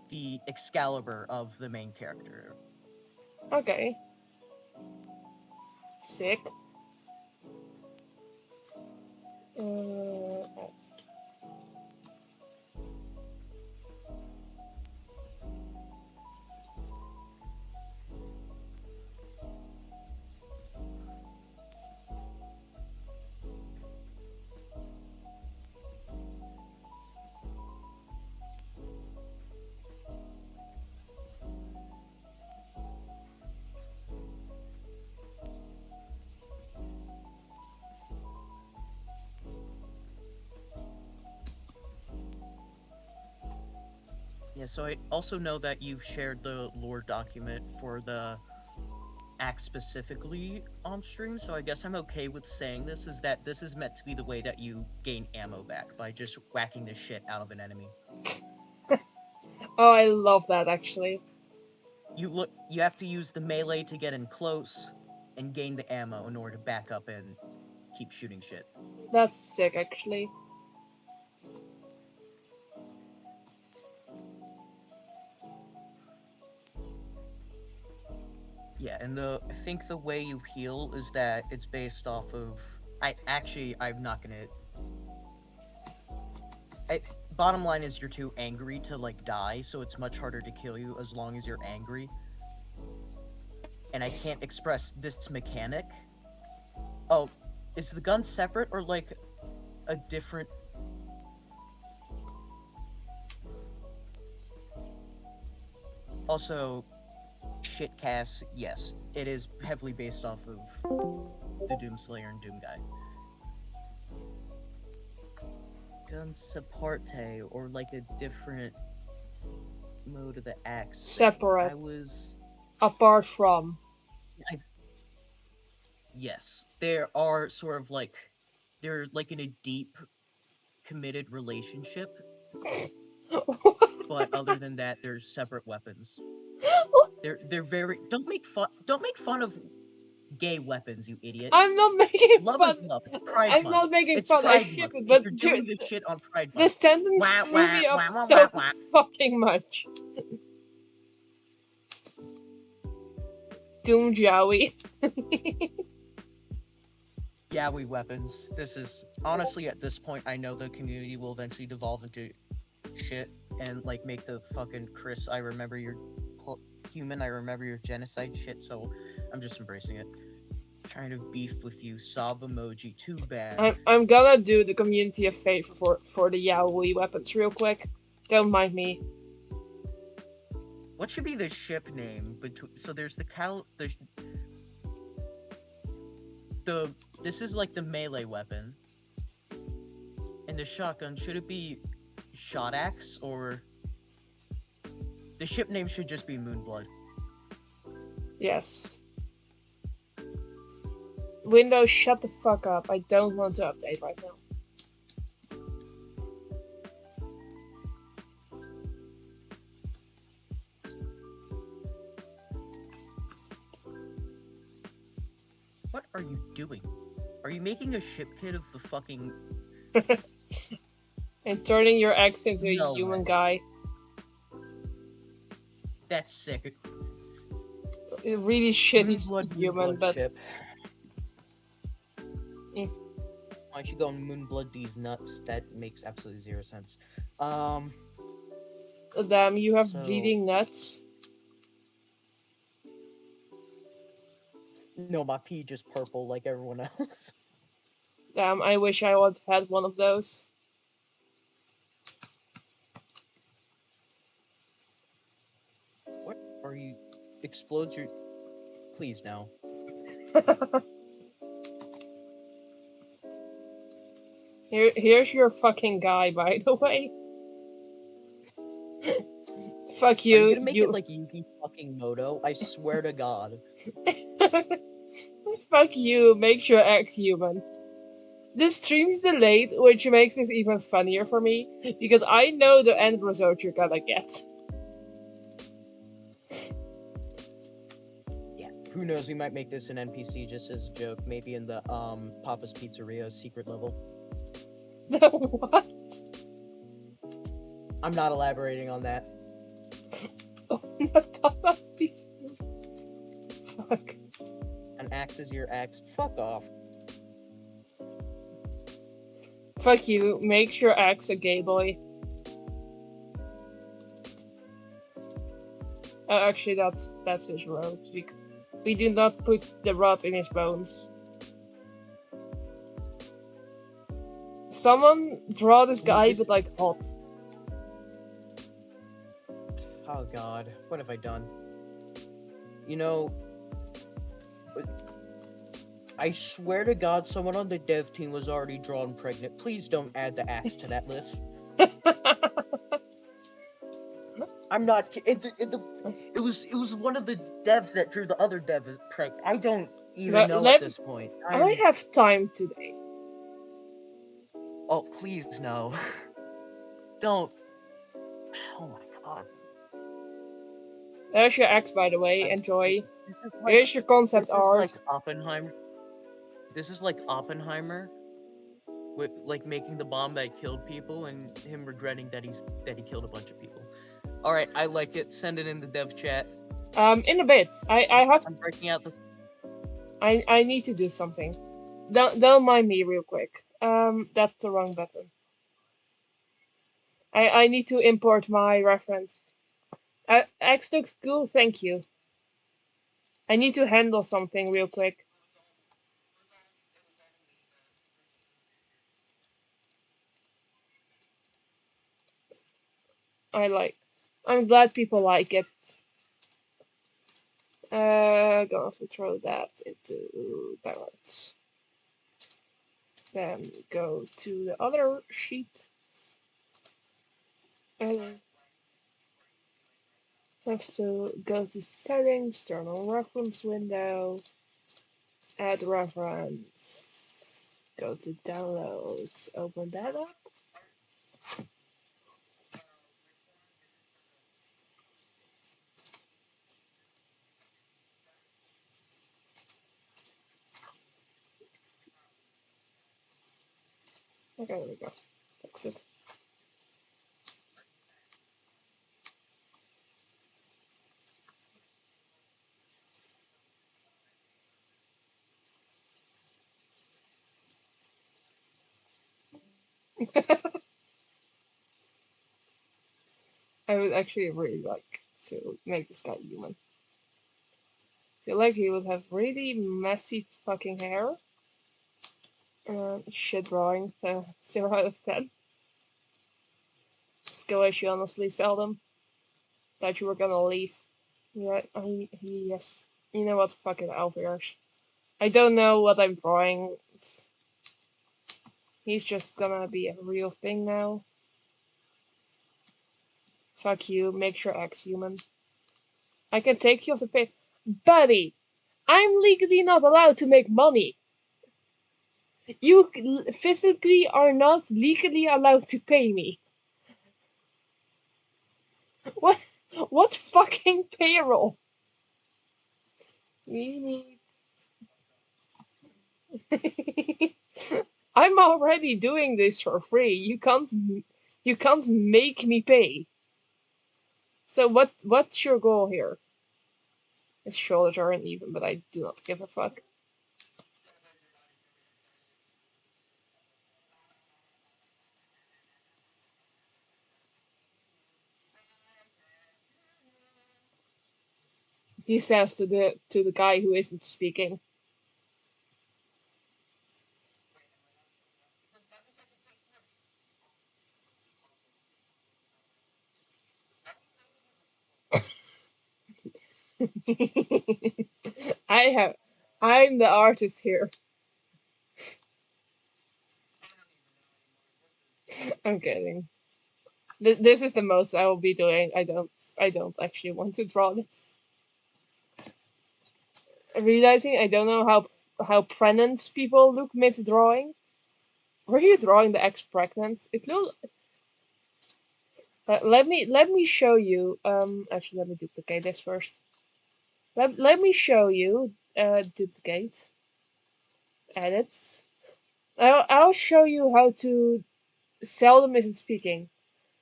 the Excalibur of the main character. Okay. Sick. Yeah, so I also know that you've shared the lore document for the axe specifically on stream, so I guess I'm okay with saying this, is that this is meant to be the way that you gain ammo back, by just whacking the shit out of an enemy. Oh, I love that actually. You have to use the melee to get in close and gain the ammo in order to back up and keep shooting shit. That's sick actually. Yeah, and I think the way you heal is that it's based off of. I'm not gonna. Bottom line is you're too angry to like die, so it's much harder to kill you as long as you're angry. And I can't express this mechanic. Oh, is the gun separate or like a different? Also, shitcast, yes, it is heavily based off of the Doomslayer and Doom Guy. Gun Saparte, or like a different mode of the axe. Separate. I was apart from. Yes, there are sort of like they're like in a deep, committed relationship. But other than that, they're separate weapons. They're very don't make fun of gay weapons, you idiot. I'm not making love fun. Is love. It's Pride I'm Month. not making It's fun. Pride I ship Month. it, but You're doing this shit on Pride Month. This sentence threw me off so fucking much. Doom Jowie. Yaoi weapons. This is honestly at this point I know the community will eventually devolve into shit and like make the fucking Chris I remember your human I remember your genocide shit, so I'm just embracing it. Trying to beef with you, sob emoji, too bad. I'm gonna do the community a favor for the Yaoi weapons real quick. Don't mind me. What should be the ship name between? So there's the this is like the melee weapon, and the shotgun. Should it be Shot Axe or the ship name should just be Moonblood? Yes. Windows, shut the fuck up. I don't want to update right now. What are you doing? Are you making a ship kit of the fucking... and turning your ex into a human guy. That's sick. A really shitty human, but... Ship. Why don't you go and Moonblood these nuts? That makes absolutely zero sense. Damn, you have bleeding nuts? No, my pee just purple like everyone else. Damn, I wish I would have had one of those. What are you... Explode your... Please, no. Here's your fucking guy, by the way. Fuck you. Are you gonna make it like Yuki fucking Moto? I swear to God. Fuck you, makes your ex human. This stream's delayed, which makes this even funnier for me, because I know the end result you're gonna get. Yeah, who knows, we might make this an NPC just as a joke, maybe in the, Papa's Pizzeria secret level. What? I'm not elaborating on that. Oh, Papa's Pizzeria. Fuck. An axe is your axe. Fuck off. Fuck you, makes your ex a gay boy. Actually, that's his road. We do not put the rot in his bones. Someone draw this guy, but like hot. Oh God, what have I done? You know, I swear to God, someone on the dev team was already drawn pregnant. Please don't add the axe to that list. I'm not kidding. It was one of the devs that drew the other dev pregnant. I don't even know at this point. I have time today. Oh, please no. Don't. Oh my God. There's your X, by the way. Enjoy. This is like Here's your concept this is art. like Oppenheimer. This is like Oppenheimer, with like making the bomb that killed people and him regretting that he killed a bunch of people. All right, I like it. Send it in the dev chat. In a bit. I'm breaking out the. I need to do something. Don't mind me real quick. That's the wrong button. I need to import my reference. X looks cool, thank you. I need to handle something real quick. I'm glad people like it. Gonna have to throw that into balance. Then go to the other sheet. And have to go to settings, turn on reference window, add reference, go to downloads, open that up. Okay, there we go. Exit. I would actually really like to make this guy human. Feel like he would have really messy fucking hair. Shit drawing, 0 out of 10. Skill issue, honestly, seldom. Thought you were gonna leave. Yeah, yes. You know what? Fuck it, Alviers. I don't know what I'm drawing. He's just gonna be a real thing now. Fuck you, make sure X human. I can take you off the pay. Buddy! I'm legally not allowed to make money! You physically are not legally allowed to pay me. What? What fucking payroll? We need. I'm already doing this for free. You can't make me pay. So what's your goal here? His shoulders aren't even, but I do not give a fuck. He says to the guy who isn't speaking. I'm the artist here. I'm kidding. This is the most I will be doing. I don't actually want to draw this. Realizing I don't know how pregnant people look mid drawing. Were you drawing the X pregnant? It looks. Let me show you. Actually, let me duplicate this first. Let me show you. Duplicate. Edits. I'll show you how to. Seldom isn't speaking.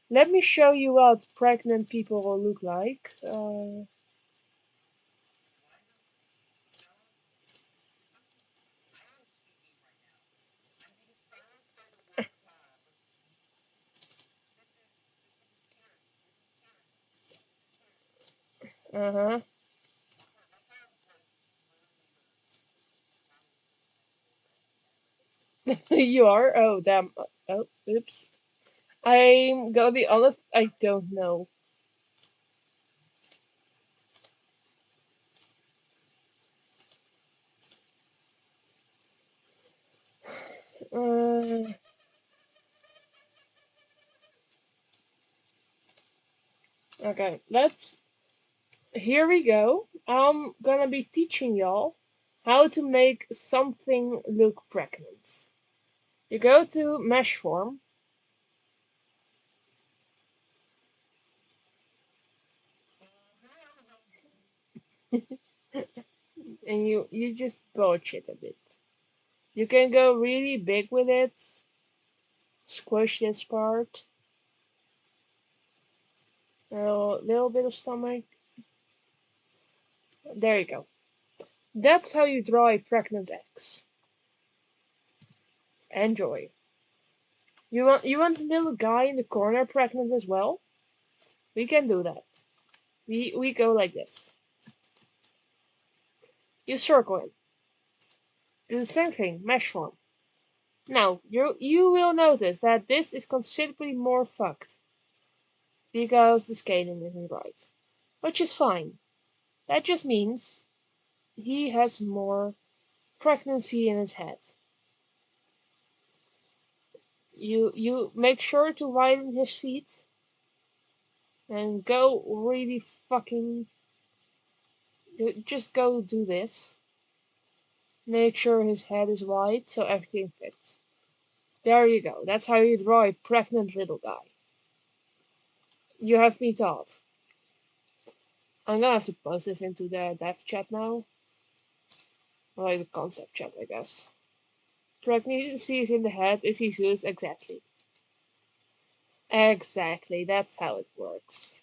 Let me show you what pregnant people will look like. Uh huh. You are? Oh, damn. Oh, oops. I'm gonna be honest, I don't know. Uh, okay, here we go. I'm gonna be teaching y'all how to make something look pregnant. You go to mesh form. and you just bullshit a bit. You can go really big with it. Squish this part. A little bit of stomach. There you go. That's how you draw a pregnant eggs. Enjoy. You want the little guy in the corner pregnant as well? We can do that. We go like this. You circle him. Do the same thing, mesh form. Now you will notice that this is considerably more fucked because the scaling isn't right, which is fine. That just means he has more pregnancy in his head. You make sure to widen his feet and go really fucking just go do this. Make sure his head is wide so everything fits. There you go. That's how you draw a pregnant little guy. You have me taught. I'm gonna have to post this into the dev chat now. Or like the concept chat, I guess. Pregnancy is in the head is his use exactly. Exactly, that's how it works.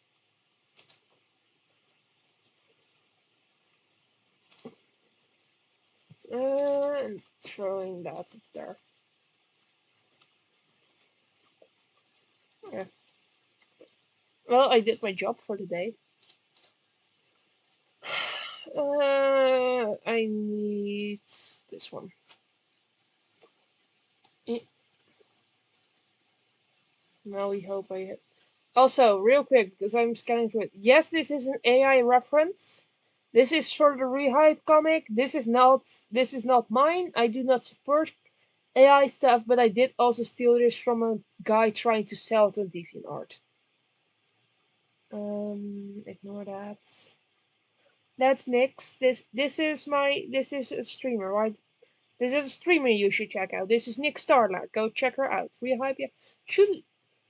And throwing that up there. Yeah. Well, I did my job for the day. I need this one. Now we hope I hit. Also, real quick, because I'm scanning through it. Yes, this is an AI reference. This is sort of a rehype comic. This is not mine. I do not support AI stuff, but I did also steal this from a guy trying to sell it on DeviantArt. Ignore that. That's Nyx. This is a streamer, right? This is a streamer you should check out. This is Nick Starla. Go check her out. Rehype, yeah. Should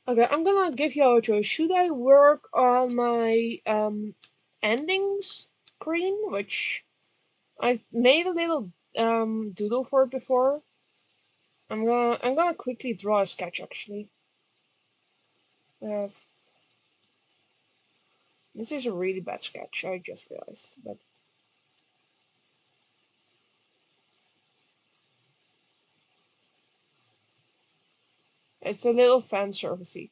Okay, I'm gonna give you a choice. Should I work on my ending screen, which I made a little doodle for it before? I'm gonna quickly draw a sketch actually. Uh, this is a really bad sketch. I just realized, but it's a little fan servicey.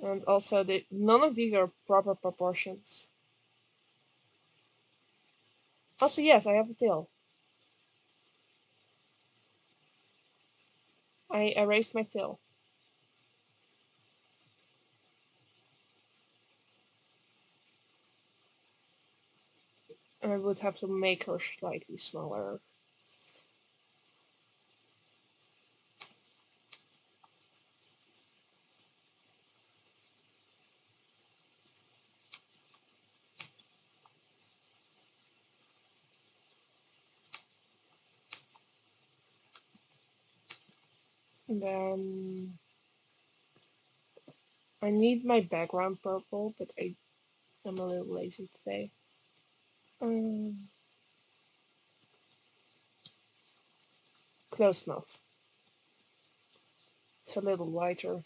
And also, none of these are proper proportions. Also, yes, I have a tail. I erased my tail. And I would have to make her slightly smaller. And then I need my background purple, but I'm a little lazy today. Um, Close enough. It's a little lighter.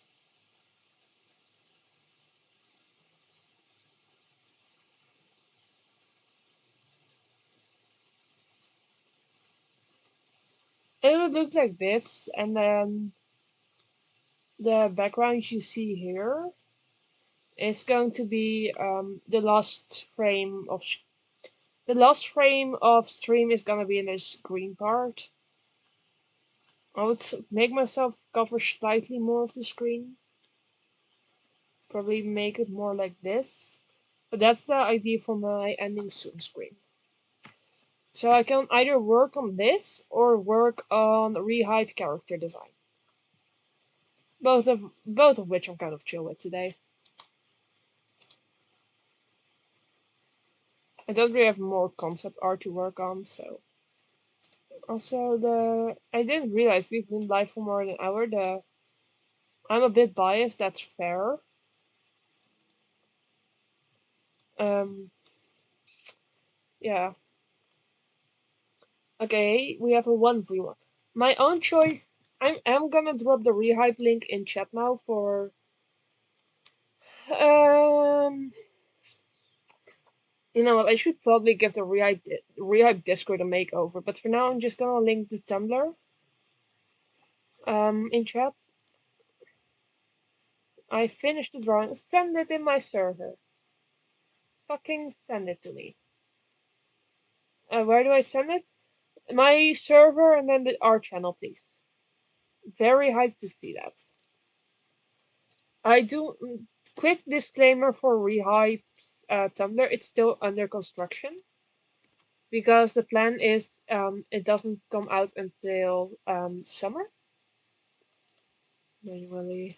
It would look like this, and then the background you see here is going to be the last frame of stream is gonna be in this green part. I would make myself cover slightly more of the screen. Probably make it more like this. But that's the idea for my ending soon screen. So I can either work on this or work on rehype character design. Both of which I'm kind of chill with today. I don't really have more concept art to work on, so also I didn't realize we've been live for more than an hour. I'm a bit biased, that's fair. Yeah. Okay, we have a 1v1. My own choice. I'm gonna drop the rehype link in chat now for um. You know what? I should probably give the rehype Discord a makeover, but for now I'm just gonna link the Tumblr in chat. I finished the drawing. Send it in my server. Fucking send it to me. Where do I send it? My server and then our channel, please. Very hyped to see that. I do. Quick disclaimer for Rehype's Tumblr. It's still under construction because the plan is it doesn't come out until summer. Manually.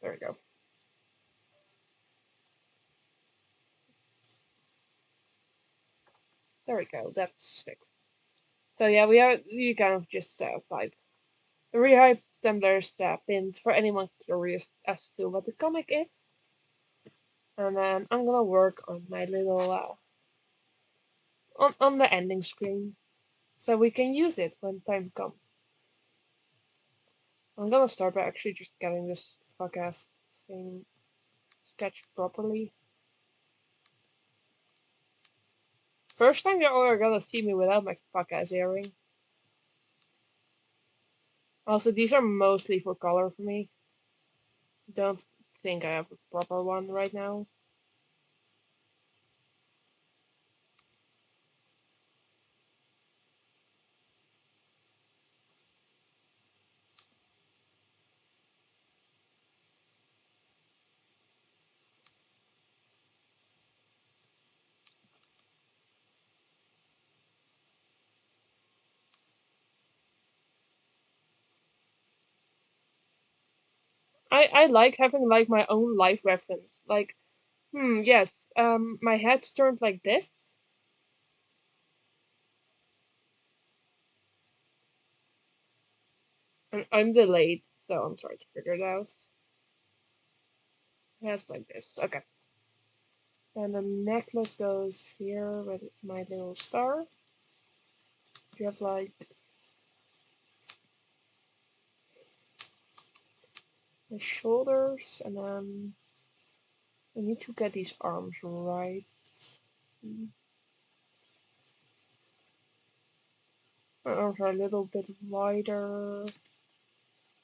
There we go. There we go. That's fixed. So yeah, you kind of just vibe. The Rehype Tumblr's pinned for anyone curious as to what the comic is. And then I'm gonna work on my little on the ending screen so we can use it when time comes. I'm gonna start by actually just getting this fuck ass thing sketched properly. First time y'all are gonna see me without my fuck ass earring. Also, these are mostly for color for me. Don't think I have a proper one right now. I like having like my own life reference. Like, yes, my head's turned like this. And I'm delayed, so I'm trying to figure it out. Head's like this. Okay. And the necklace goes here with my little star. You have like the shoulders, and then I need to get these arms right. My arms are a little bit wider.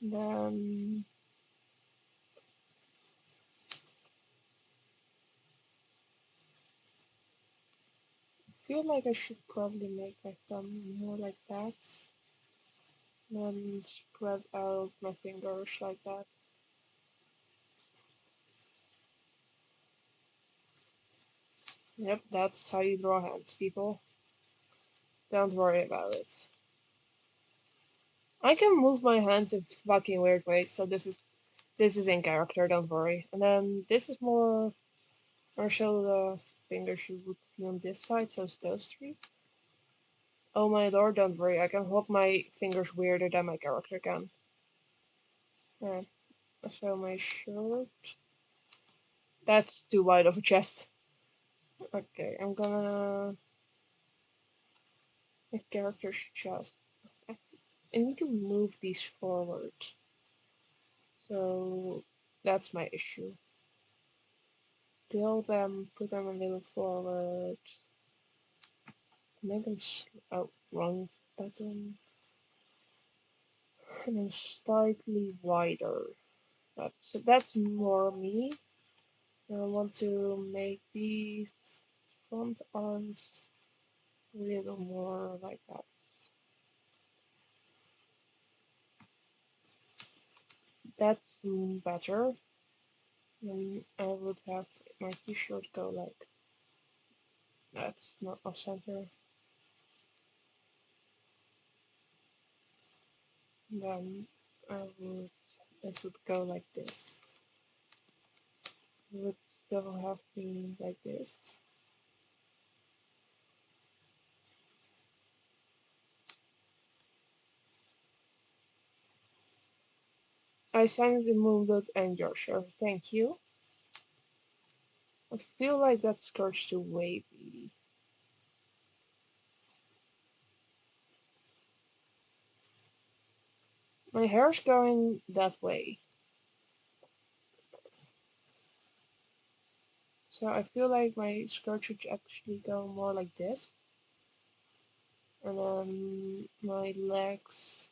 Then I feel like I should probably make my thumb more like that. Then spread out my fingers like that. Yep, that's how you draw hands, people. Don't worry about it. I can move my hands in fucking weird ways, so this is in character, don't worry. And then this is more show the fingers you would see on this side, so it's those three. Oh my lord, don't worry, I can hold my fingers weirder than my character can. Alright, show my shirt. That's too wide of a chest. Okay, I'm gonna my character's chest. I need to move these forward. So that's my issue. Tilt them, put them a little forward. Make them oh, wrong button. And then slightly wider. That's more me. And I want to make these front arms a little more like that. That's better. Then I would have my t-shirt go like that's not off center. Then it would go like this. It would still have been like this. I signed the Moonblood and your shirt. Thank you. I feel like that skirt's too wavy. My hair's going that way. So I feel like my skirt should actually go more like this. And then my legs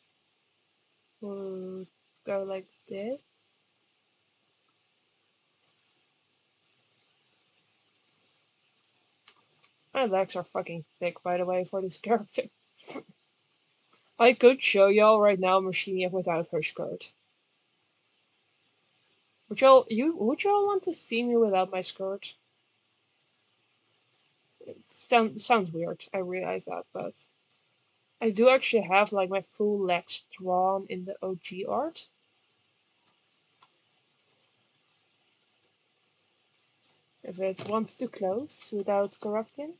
would go like this. My legs are fucking thick, by the way, for this character. I could show y'all right now Machinia without her skirt. Would y'all want to see me without my skirt? It sounds weird, I realize that, but I do actually have like my full legs drawn in the OG art. If it wants to close without corrupting.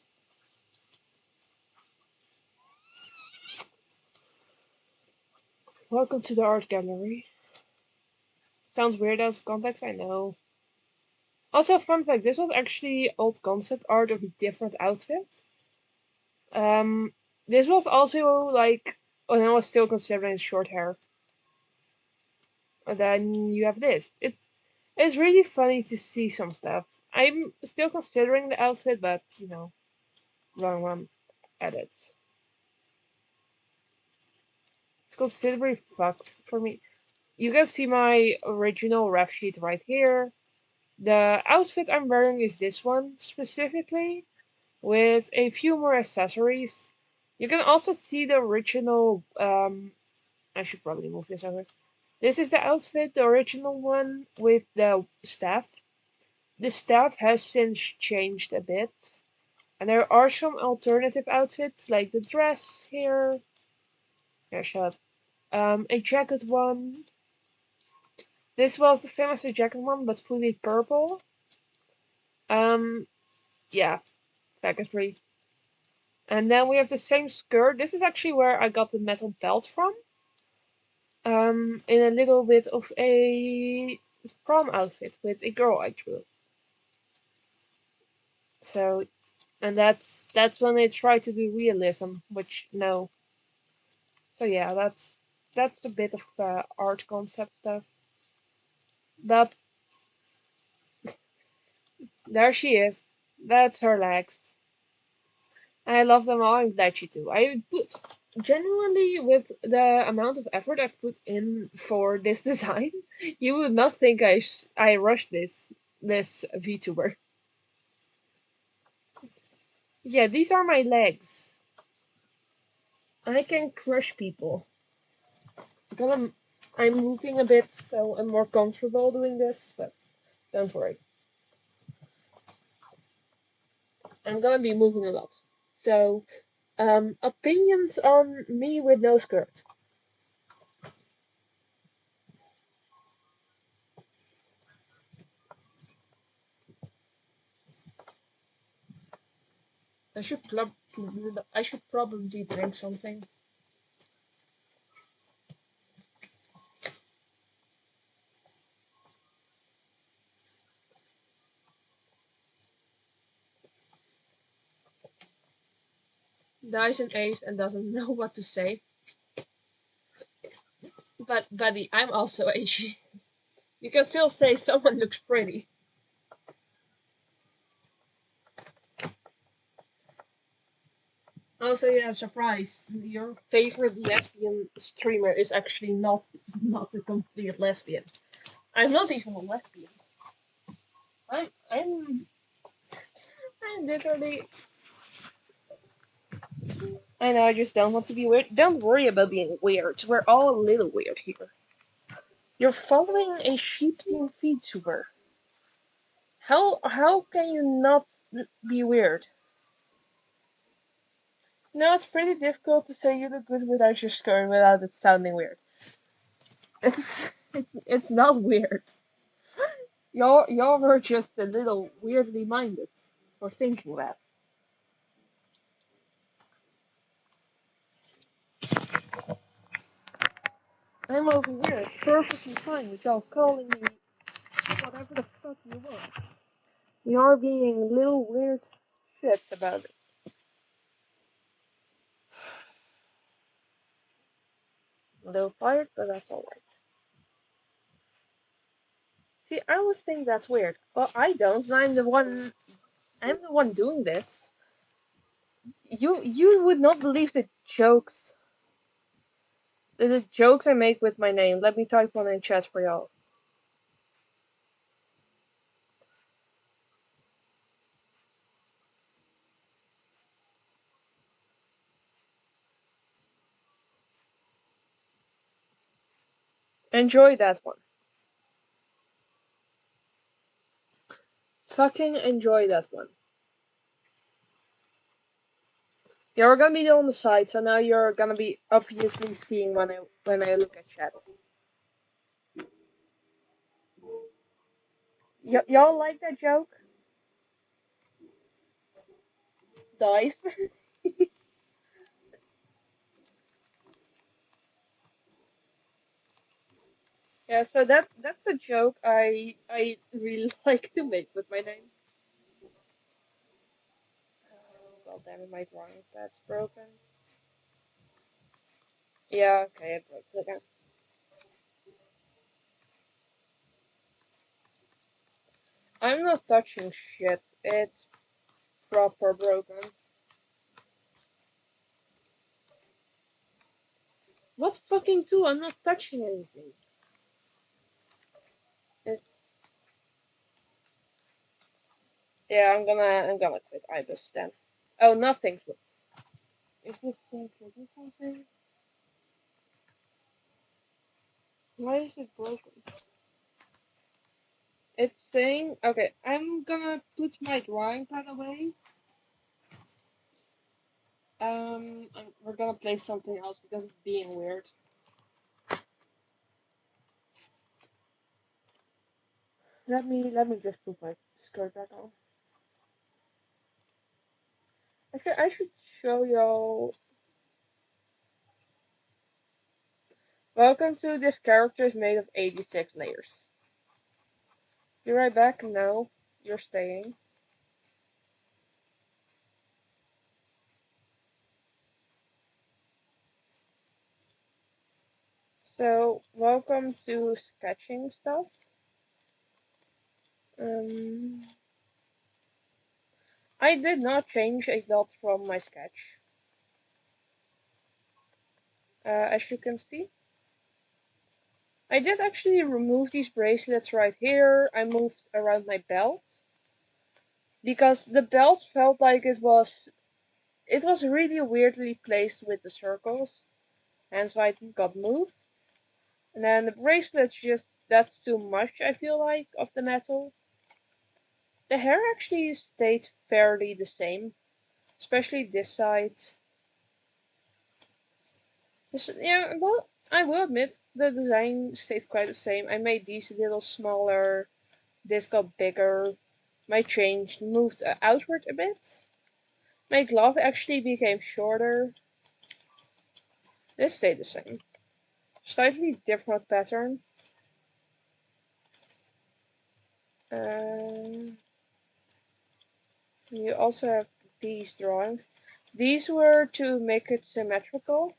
Welcome to the art gallery. Sounds weird out of context, I know. Also, fun fact, this was actually old concept art of a different outfit. Um, this was also like when I was still considering short hair. And then you have this. It's really funny to see some stuff. I'm still considering the outfit, but wrong one. Edits. It's considerably fucked for me. You can see my original ref sheet right here. The outfit I'm wearing is this one specifically, with a few more accessories. You can also see the original. I should probably move this over. This is the outfit, the original one with the staff. The staff has since changed a bit, and there are some alternative outfits like the dress here. Yeah, shut up. A jacket one. This was the same as the jacket one, but fully purple. Um, yeah, faggotry. And then we have the same skirt. This is actually where I got the metal belt from. In a little bit of a prom outfit with a girl I drew. So, and that's when they try to do realism, which no. So yeah, that's a bit of art concept stuff. But there she is. That's her legs. I love them all. I'm glad you do. I put genuinely with the amount of effort I've put in for this design, you would not think I rushed this VTuber. Yeah, these are my legs. I can crush people. Because I'm moving a bit, so I'm more comfortable doing this. But don't worry, I'm gonna be moving a lot. So, opinions on me with no skirt. I should I should probably drink something. Dies an ace and doesn't know what to say. But buddy, I'm also Asian. You can still say someone looks pretty. Also, yeah, surprise. Your favorite lesbian streamer is actually not a complete lesbian. I'm not even a lesbian. I'm I'm I'm literally. I know. I just don't want to be weird. Don't worry about being weird. We're all a little weird here. You're following a sheep team VTuber. How can you not be weird? No, it's pretty difficult to say you look good without your skirt without it sounding weird. It's not weird. Y'all were just a little weirdly minded for thinking that. I'm over here perfectly fine with y'all calling me whatever the fuck you want. You're being little weird shits about it. A little tired, but that's alright. See, I always think that's weird. Well, I don't. I'm the one. I'm the one doing this. You would not believe the jokes I make with my name. Let me type one in chat for y'all. Enjoy that one. Fucking enjoy that one. You're gonna be on the side, so now you're gonna be obviously seeing when I look at chat. Y'all like that joke? Dice. Yeah, so that's a joke I really like to make with my name. Oh, god damn it, my drawing pad's broken. Yeah, okay, I broke it again. I'm not touching shit. It's proper broken. What fucking tool? I'm not touching anything. It's yeah. I'm gonna quit Ibis then. Oh, nothing's. Is this thing do something? Why is it broken? It's saying okay. I'm gonna put my drawing pad away. We're gonna play something else because it's being weird. Let me just put my skirt back on. I should show y'all. Welcome to this character is made of 86 layers. Be right back. No, you're staying. So welcome to sketching stuff. I did not change a dot from my sketch. As you can see. I did actually remove these bracelets right here. I moved around my belt. Because the belt felt like it was really weirdly placed with the circles. Hence why it got moved. And then the bracelets that's too much, I feel like, of the metal. The hair actually stayed fairly the same. Especially this side. Yeah, well, I will admit the design stayed quite the same. I made these a little smaller. This got bigger. My change moved outward a bit. My glove actually became shorter. This stayed the same. Slightly different pattern. You also have these drawings. These were to make it symmetrical.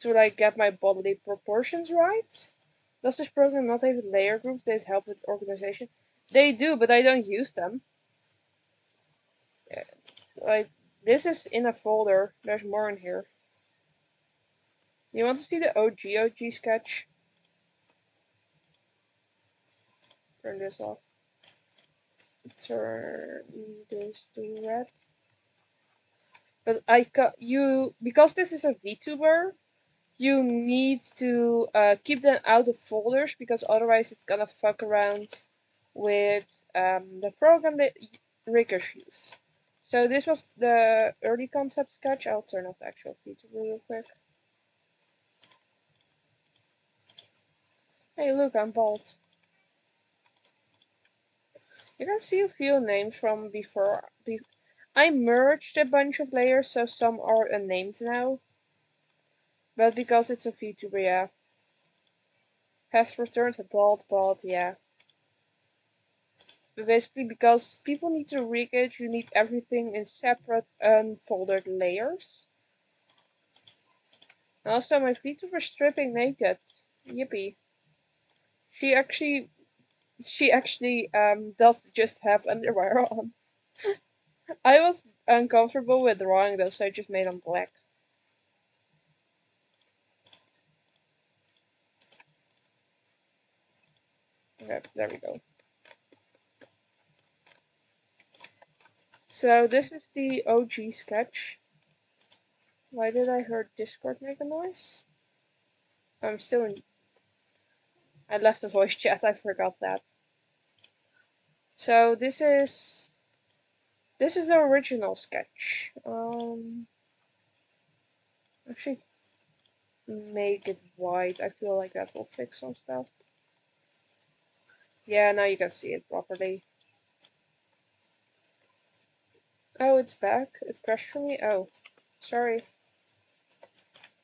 To like get my bodily proportions right. Does this program not have layer groups that help with organization? They do, but I don't use them. Like this is in a folder. There's more in here. You want to see the OG sketch? Turn this off. Turn this to red. But because this is a VTuber, you need to keep them out of folders because otherwise it's gonna fuck around with the program that Rickers use. So this was the early concept sketch. I'll turn off the actual VTuber real quick. Hey, look, I'm bald. You can see a few names from before. I merged a bunch of layers, so some are unnamed now. But because it's a VTuber, yeah. Has returned a bald, yeah. basically because people need to rig it, you need everything in separate unfolded layers. And also, my feet were stripping naked. Yippee. She actually does just have underwear on. I was uncomfortable with drawing those, so I just made them black. Okay, there we go. So this is the OG sketch. Why did I hear Discord make a noise? I'm still in. I left the voice chat, I forgot that. So this is the original sketch. Actually make it white. I feel like that will fix some stuff. Yeah, now you can see it properly. Oh, it's back. It crashed for me. Oh, sorry.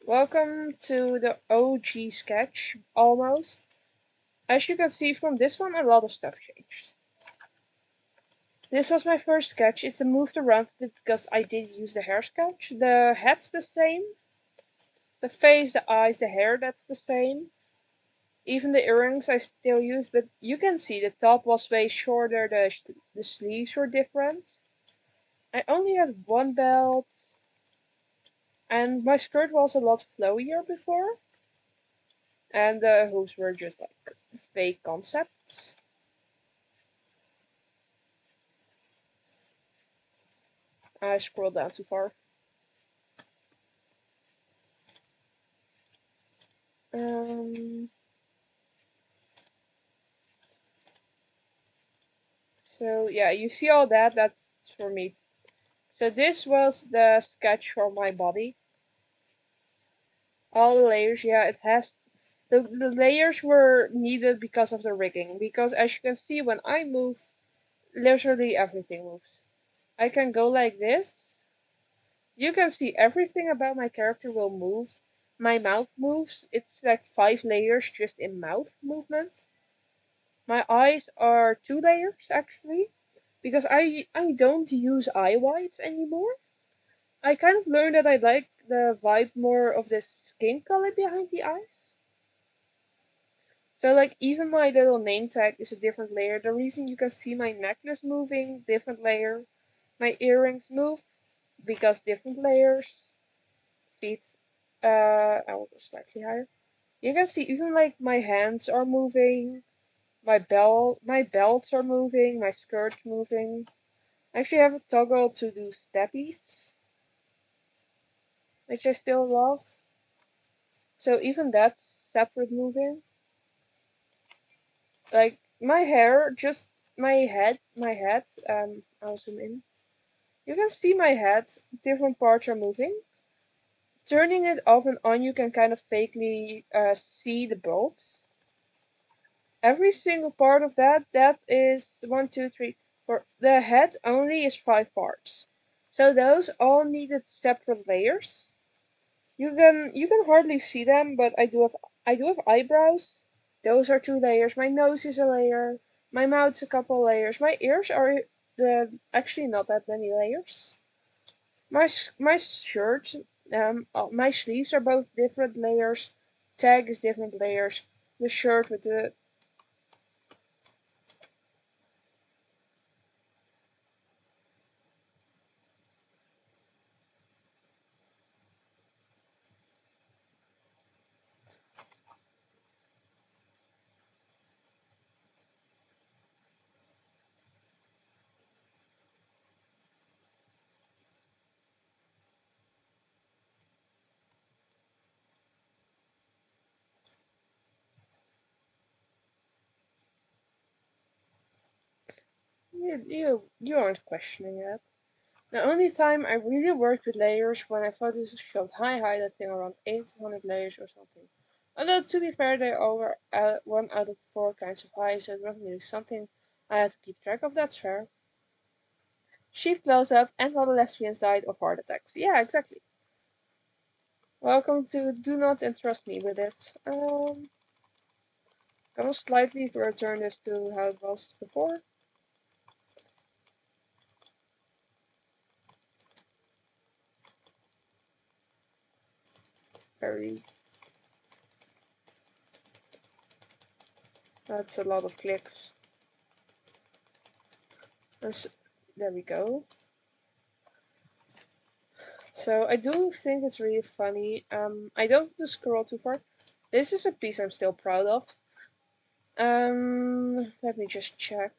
Welcome to the OG sketch, almost. As you can see from this one, a lot of stuff changed. This was my first sketch. It's moved around a bit because I did use the hair sketch. The head's the same. The face, the eyes, the hair, that's the same. Even the earrings I still use, but you can see the top was way shorter, the sleeves were different. I only had one belt, and my skirt was a lot flowier before. And the hooves were just like fake concepts. I scrolled down too far. So yeah, you see all that, that's for me. So this was the sketch for my body. All the layers, yeah, it has, the layers were needed because of the rigging. Because as you can see, when I move, literally everything moves. I can go like this. You can see everything about my character will move. My mouth moves. It's like 5 layers just in mouth movement. My eyes are 2 layers actually, because I don't use eye whites anymore. I kind of learned that I like the vibe more of this skin color behind the eyes. So like even my little name tag is a different layer. The reason you can see my necklace moving, different layer. My earrings move because different layers. Feet, I will go slightly higher. You can see even like my hands are moving. My belts are moving, my skirt's moving. I actually have a toggle to do steppies, which I still love. So even that's separate moving. Like my hair, just my head, I'll zoom in. You can see my head, different parts are moving. Turning it off and on, you can kind of vaguely see the bulbs. Every single part of that is 1, 2, 3. For the head only is 5 parts. So those all needed separate layers. You can hardly see them, but I do have eyebrows. Those are 2 layers. My nose is a layer. My mouth's a couple layers. My ears are the actually not that many layers. My shirt, my sleeves are both different layers. Tag is different layers. The shirt with the you aren't questioning that. The only time I really worked with layers when I photoshopped high that thing around 800 layers or something. Although to be fair, they all were 1 out of 4 kinds of high, so it wasn't really something I had to keep track of. That's fair. Sheep blows up and all the lesbians died of heart attacks. Yeah, exactly. Welcome to Do Not Entrust Me with this. Gonna slightly return this to how it was before. very. That's a lot of clicks. There we go. So I do think it's really funny. I don't want to scroll too far. This is a piece I'm still proud of. Let me just check.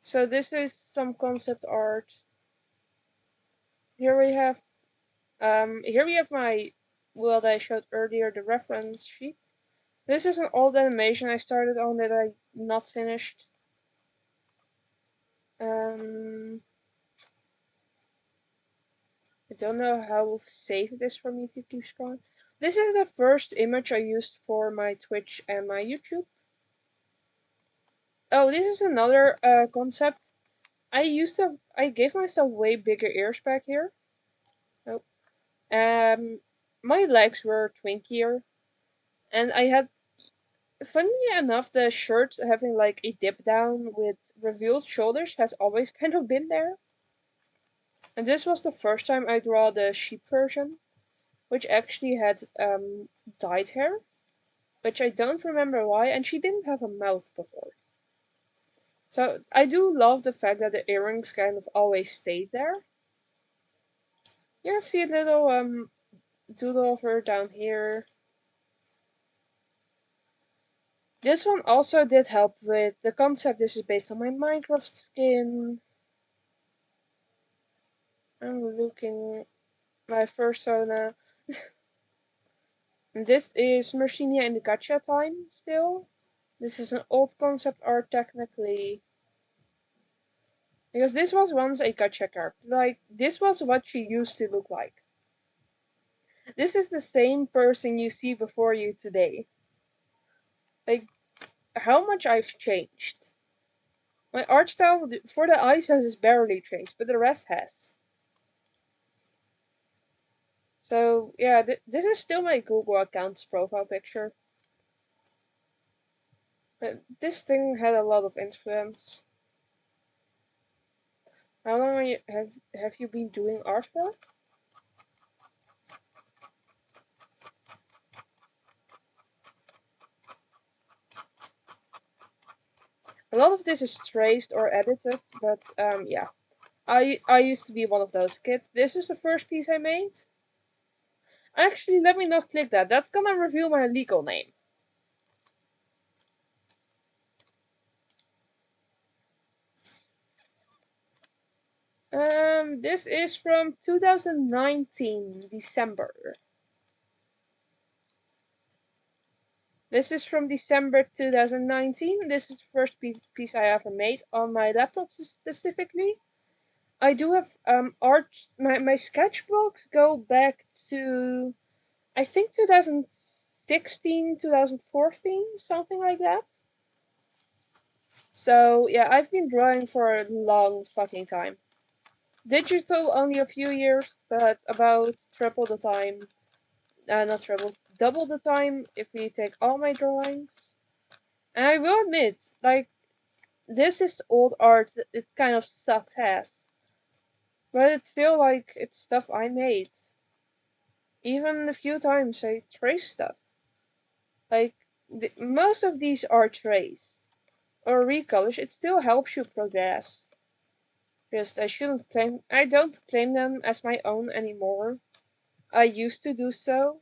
So this is some concept art. Here we have my what I showed earlier, the reference sheet. This is an old animation I started on that I not finished. I don't know how safe it is for me to keep scrolling. This is the first image I used for my Twitch and my YouTube. Oh, this is another concept. I gave myself way bigger ears back here. Oh. My legs were twinkier, and I had, funnily enough, the shirt having like a dip down with revealed shoulders has always kind of been there. And this was the first time I draw the sheep version, which actually had dyed hair, which I don't remember why, and she didn't have a mouth before. So I do love the fact that the earrings kind of always stayed there. You can see a little doodle of her down here. This one also did help with the concept. This is based on my Minecraft skin. I'm looking my persona. This is Mercinia in the gacha time still. This is an old concept art technically. Because this was once a gacha character. Like, this was what she used to look like. This is the same person you see before you today. Like, how much I've changed. My art style for the eyes has barely changed, but the rest has. So, yeah, this is still my Google account's profile picture. But this thing had a lot of influence. How long have you been doing art for? A lot of this is traced or edited, but yeah. I used to be one of those kids. This is the first piece I made. Actually, let me not click that. That's gonna reveal my legal name. This is from 2019, December. This is from December 2019. This is the first piece I ever made on my laptop specifically. I do have art. My sketchbooks go back to, I think, 2016, 2014, something like that. So yeah, I've been drawing for a long fucking time. Digital only a few years, but about triple the time. Not triple, double the time if we take all my drawings. And I will admit, like, this is old art. It kind of sucks ass, but it's still like it's stuff I made. Even a few times I trace stuff. Like, most of these are traced or recolors. It still helps you progress. Just I don't claim them as my own anymore. I used to do so.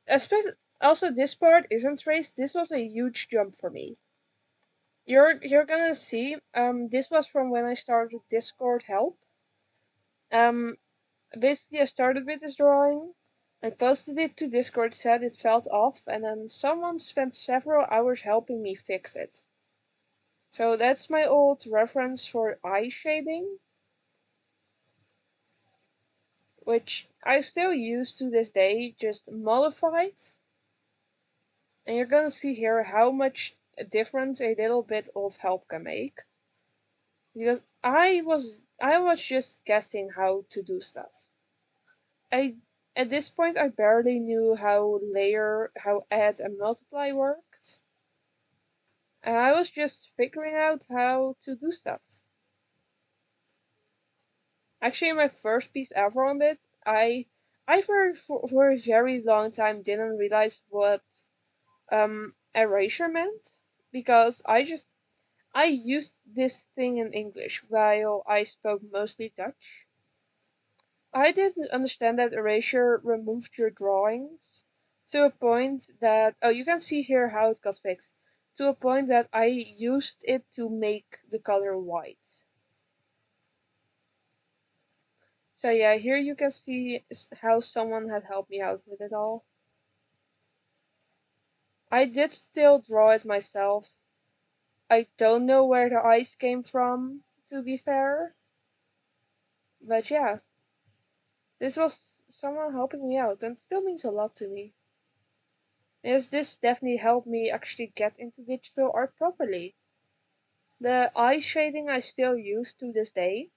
Especially, also this part isn't traced. This was a huge jump for me. You're gonna see. This was from when I started Discord help. Um, Basically I started with this drawing. I posted it to Discord, said it felt off, and then someone spent several hours helping me fix it. So that's my old reference for eye shading, which I still use to this day, just modified. And you're gonna see here how much difference a little bit of help can make. Because I was just guessing how to do stuff. I At this point I barely knew how add and multiply worked. And I was just figuring out how to do stuff. Actually, in my first piece ever on it, I I for a very long time didn't realize what erasure meant because I used this thing in English while I spoke mostly Dutch. I didn't understand that erasure removed your drawings to a point that oh you can see here how it got fixed to a point that I used it to make the color white. So yeah, here you can see how someone had helped me out with it all. I did still draw it myself. I don't know where the eyes came from, to be fair. But yeah, this was someone helping me out and it still means a lot to me. Because this definitely helped me actually get into digital art properly. The eye shading I still use to this day.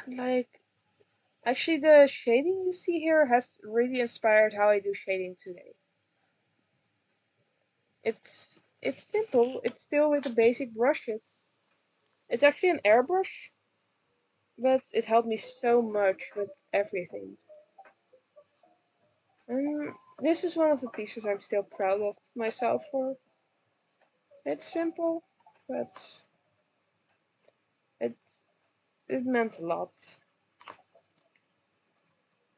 And like, actually the shading you see here has really inspired how I do shading today. It's simple, it's still with the basic brushes. It's actually an airbrush, but it helped me so much with everything. This is one of the pieces I'm still proud of myself for. It's simple, but it it meant a lot.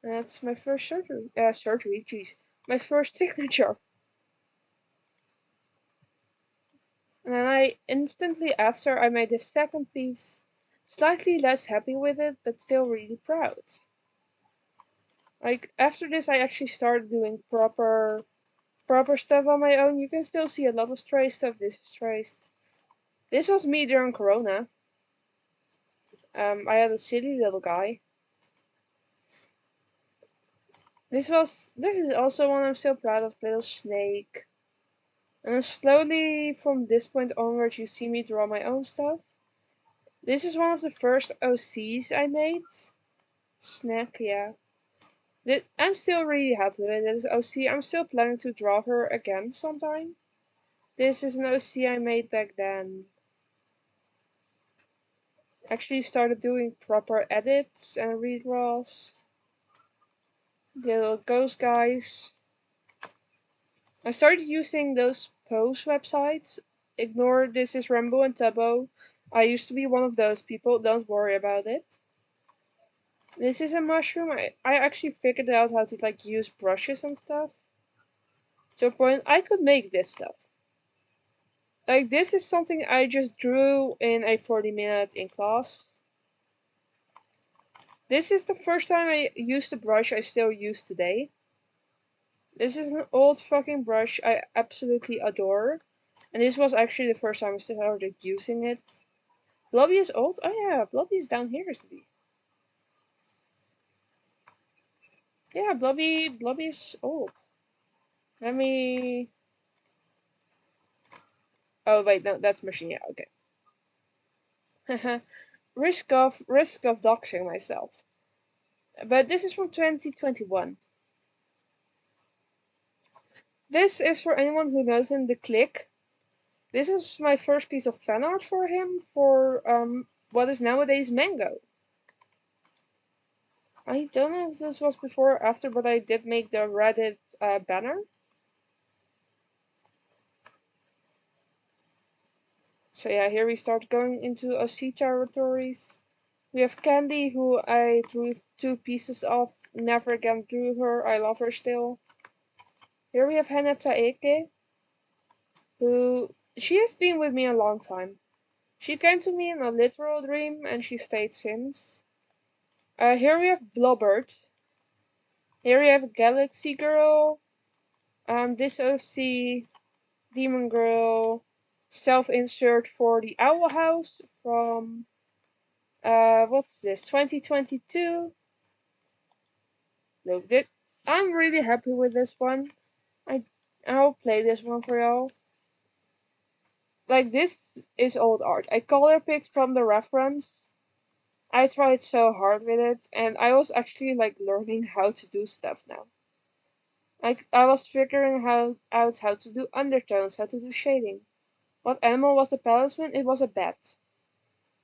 That's my first surgery. Surgery, jeez, my first signature. And then I instantly after I made the second piece, slightly less happy with it, but still really proud. Like after this, I actually started doing proper stuff on my own. You can still see a lot of stray stuff. This is traced. This was me during Corona. I had a silly little guy. This is also one I'm so proud of, little snake. And then slowly from this point onward you see me draw my own stuff. This is one of the first OCs I made. Snack, yeah. I'm still really happy with this OC. I'm still planning to draw her again sometime. This is an OC I made back then. Actually started doing proper edits and redraws. The little ghost guys. I started using those pose websites. Ignore this is Rambo and Tubbo. I used to be one of those people, don't worry about it. This is a mushroom. I actually figured out how to like use brushes and stuff. To a point I could make this stuff. Like this is something I just drew in a 40-minute in class. This is the first time I used a brush I still use today. This is an old fucking brush I absolutely adore. And this was actually the first time I started using it. Blobby is old? Oh yeah, Blobby is down here, isn't he? Yeah, Blobby is old. Let me... Oh wait, no, that's Machine, yeah, okay. risk of doxing myself. But this is from 2021. This is for anyone who knows him, The Click. This is my first piece of fan art for him for what is nowadays Mango. I don't know if this was before or after, but I did make the Reddit banner. So yeah, here we start going into OC territories. We have Candy, who I drew 2 pieces of. Never again drew her. I love her still. Here we have Hanata Eke, who she has been with me a long time. She came to me in a literal dream, and she stayed since. Here we have Blobbert. Here we have Galaxy Girl. This OC Demon Girl self-insert for the Owl House from what's this, 2022. Look, I'm really happy with this one. I'll play this one for y'all. Like, this is old art. I color picked from the reference. I tried so hard with it, and I was actually like learning how to do stuff now. Like, I was figuring out how to do undertones, how to do shading. What animal was the talisman? It was a bat.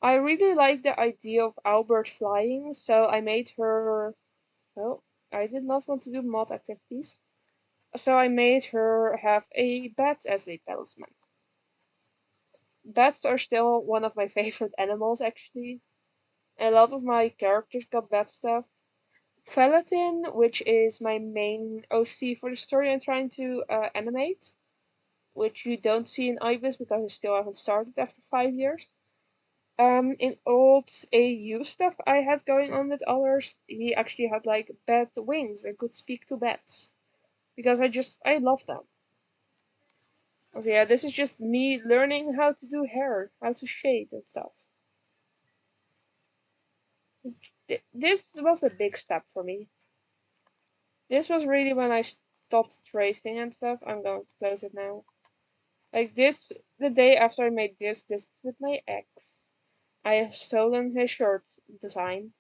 I really liked the idea of Albert flying, so I made her Well, I did not want to do mod activities, so I made her have a bat as a talisman. Bats are still one of my favorite animals, actually. A lot of my characters got bat stuff. Felatin, which is my main OC for the story I'm trying to animate, which you don't see in Ibis because I still haven't started after 5 years. In old AU stuff I had going on with others, he actually had like bat wings and could speak to bats. Because I love them. So yeah, this is just me learning how to do hair, how to shade and stuff. This was a big step for me. This was really when I stopped tracing and stuff. I'm going to close it now. Like this, the day after I made this with my ex. I have stolen his shirt design.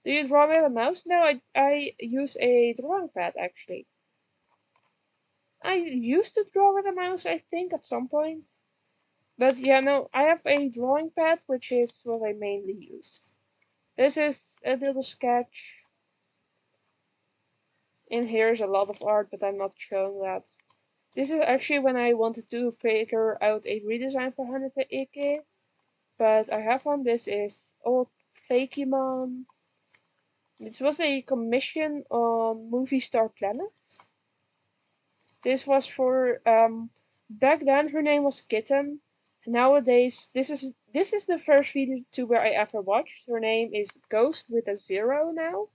Do you draw with a mouse? No, I use a drawing pad actually. I used to draw with a mouse, I think, at some point. But yeah, no, I have a drawing pad, which is what I mainly use. This is a little sketch. In here is a lot of art, but I'm not showing that. This is actually when I wanted to figure out a redesign for Hanete Ike. But I have one. This is old Fakemon. This was a commission on Movie Star Planets. This was for back then her name was Kitten. Nowadays this is the first VTuber I ever watched. Her name is Ghost with a zero now.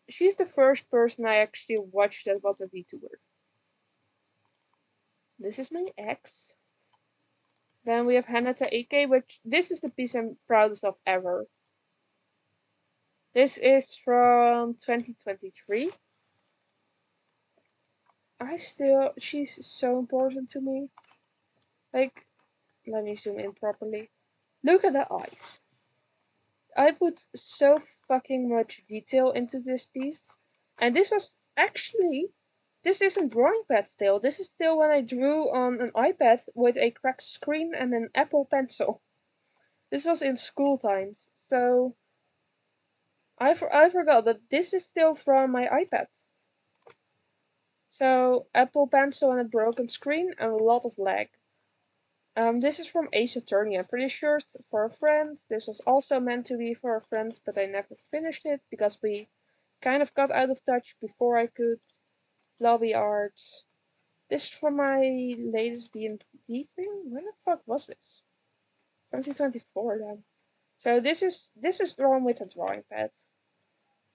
She's the first person I actually watched that was a VTuber. This is my ex. Then we have Hanata Ike, which this is the piece I'm proudest of ever. This is from 2023. She's so important to me. Like, let me zoom in properly. Look at the eyes. I put so fucking much detail into this piece. And this isn't drawing pad still. This is still when I drew on an iPad with a cracked screen and an Apple Pencil. This was in school times. So I forgot that this is still from my iPad. So Apple Pencil and a broken screen and a lot of lag. This is from Ace Attorney. I'm pretty sure it's for a friend. This was also meant to be for a friend, but I never finished it because we kind of got out of touch before I could. Lobby art. This is from my latest D&D thing. When the fuck was this? 2024 then. So this is drawn with a drawing pad.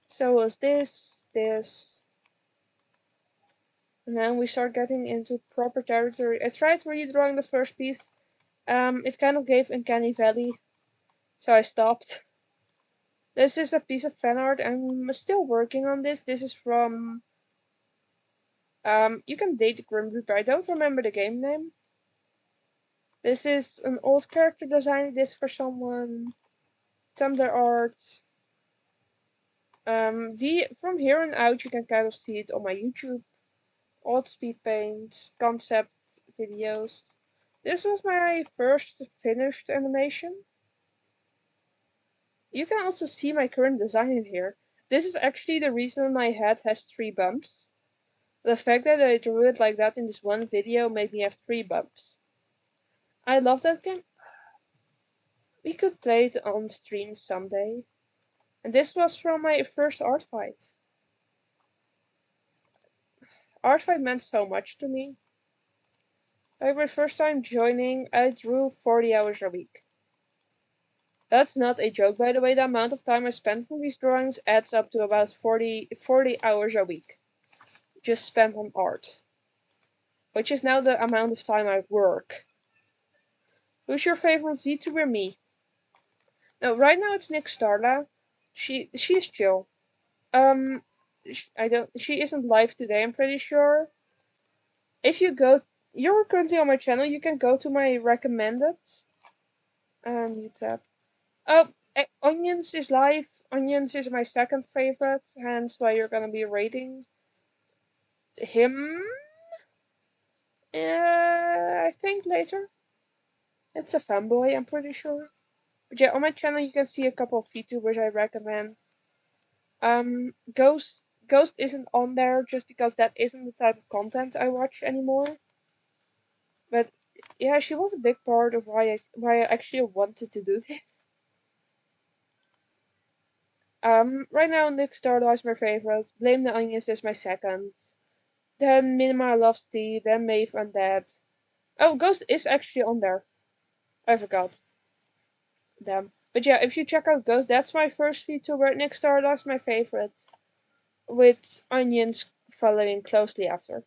So was this. And then we start getting into proper territory. I tried redrawing the first piece. It kind of gave Uncanny Valley, so I stopped. This is a piece of fan art. I'm still working on this. This is from you can date the Grim Reaper. I don't remember the game name. This is an old character design. This for someone. Tumblr art. From here on out you can kind of see it on my YouTube. Old speed paints, concept videos. This was my first finished animation. You can also see my current design in here. This is actually the reason my head has 3 bumps. The fact that I drew it like that in this one video made me have 3 bumps. I love that game. We could play it on stream someday. And this was from my first art fight. Art fight meant so much to me. Like my first time joining, I drew 40 hours a week. That's not a joke, by the way. The amount of time I spent on these drawings adds up to about 40 hours a week. Just spent on art. Which is now the amount of time I work. Who's your favorite VTuber? Me. No, right now it's Nick Starla. She's chill. She isn't live today, I'm pretty sure. If you're currently on my channel, you can go to my recommended. You tap. Oh, Onions is live. Onions is my second favorite, hence why you're gonna be rating him. I think later. It's a fanboy, I'm pretty sure. But yeah, on my channel you can see a couple of VTubers I recommend. Ghost isn't on there just because that isn't the type of content I watch anymore. But yeah, she was a big part of why I actually wanted to do this. Right now Nick Starlaw is my favorite. Blame the Onions is my second. Then Minima Loves Tea. Then Maeve Undead. Oh, Ghost is actually on there. I forgot. Damn. But yeah, if you check out Ghost, that's my first VTuber. Nick Stardust my favorite, with Onions following closely after.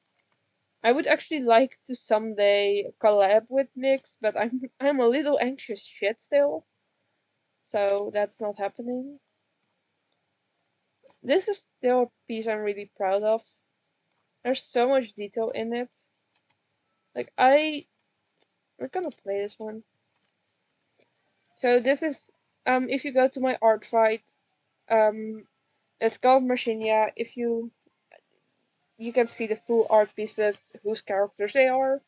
I would actually like to someday collab with Nyx, but I'm a little anxious shit still, so that's not happening. This is still a piece I'm really proud of. There's so much detail in it. Like we're gonna play this one. So this is if you go to my art fight, it's called Marcinia. If you can see the full art pieces, whose characters they are.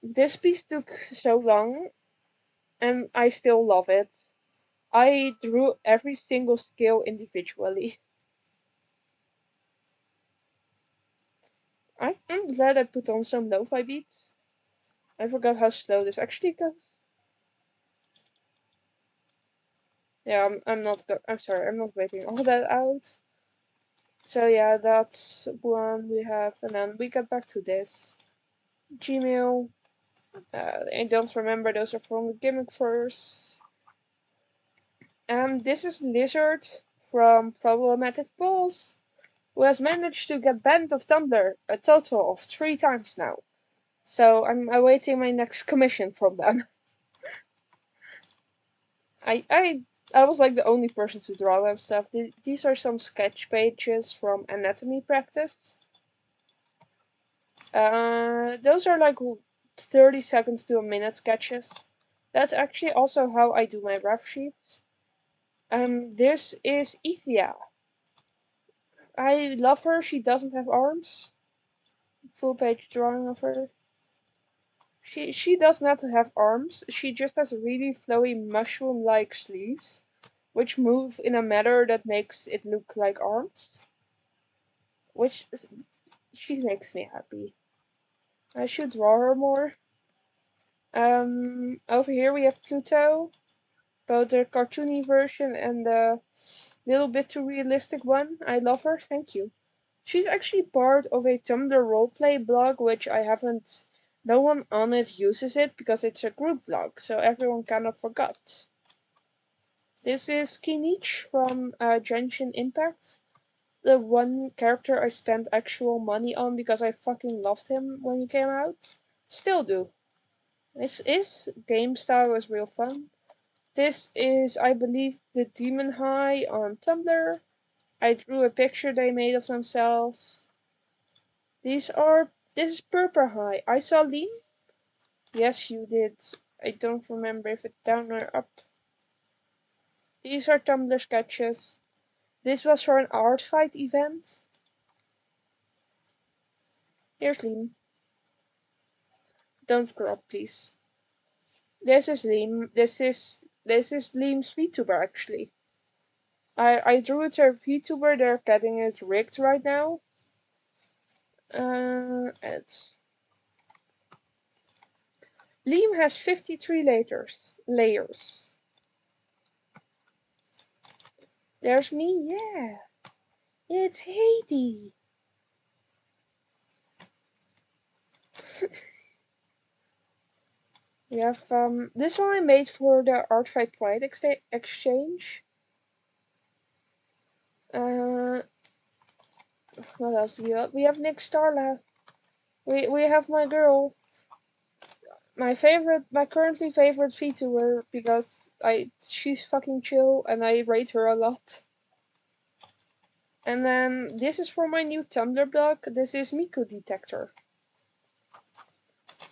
This piece took so long, and I still love it. I drew every single skill individually. I'm glad I put on some lo-fi beats. I forgot how slow this actually goes. Yeah, I'm sorry, I'm not waiting all that out. So yeah, that's one we have, and then we get back to this. Gmail. I don't remember, those are from the gimmick first. This is Lizard from Problematic Balls, who has managed to get banned of Tumblr a total of 3 times now. So I'm awaiting my next commission from them. I was like the only person to draw them stuff. These are some sketch pages from anatomy practice. Those are like 30 seconds to a minute sketches. That's actually also how I do my ref sheets. This is Evia. I love her. She doesn't have arms. Full page drawing of her. She does not have arms. She just has really flowy mushroom-like sleeves, which move in a manner that makes it look like arms. Which she makes me happy. I should draw her more. Over here we have Pluto, both the cartoony version and the little bit too realistic one. I love her. Thank you. She's actually part of a Tumblr roleplay blog, which I haven't. No one on it uses it because it's a group blog, so everyone kind of forgot. This is Kinich from Genshin Impact, the one character I spent actual money on because I fucking loved him when he came out. Still do. His game style is real fun. This is, I believe, the Demon High on Tumblr. I drew a picture they made of themselves. This is Purple High. I saw Lean? Yes, you did. I don't remember if it's down or up. These are Tumblr sketches. This was for an art fight event. Here's Lean. Don't crop, please. This is Lean. This is Lean's VTuber actually. I drew it to a VTuber. They're getting it rigged right now. It's Liam has 53 layers. There's me, yeah. It's Heidi. We have this one I made for the Art Fight Pride exchange. What else do we have? We have Nick Starla. We have my girl. My currently favorite VTuber because she's fucking chill and I rate her a lot. And then this is for my new Tumblr blog. This is Miku Detector.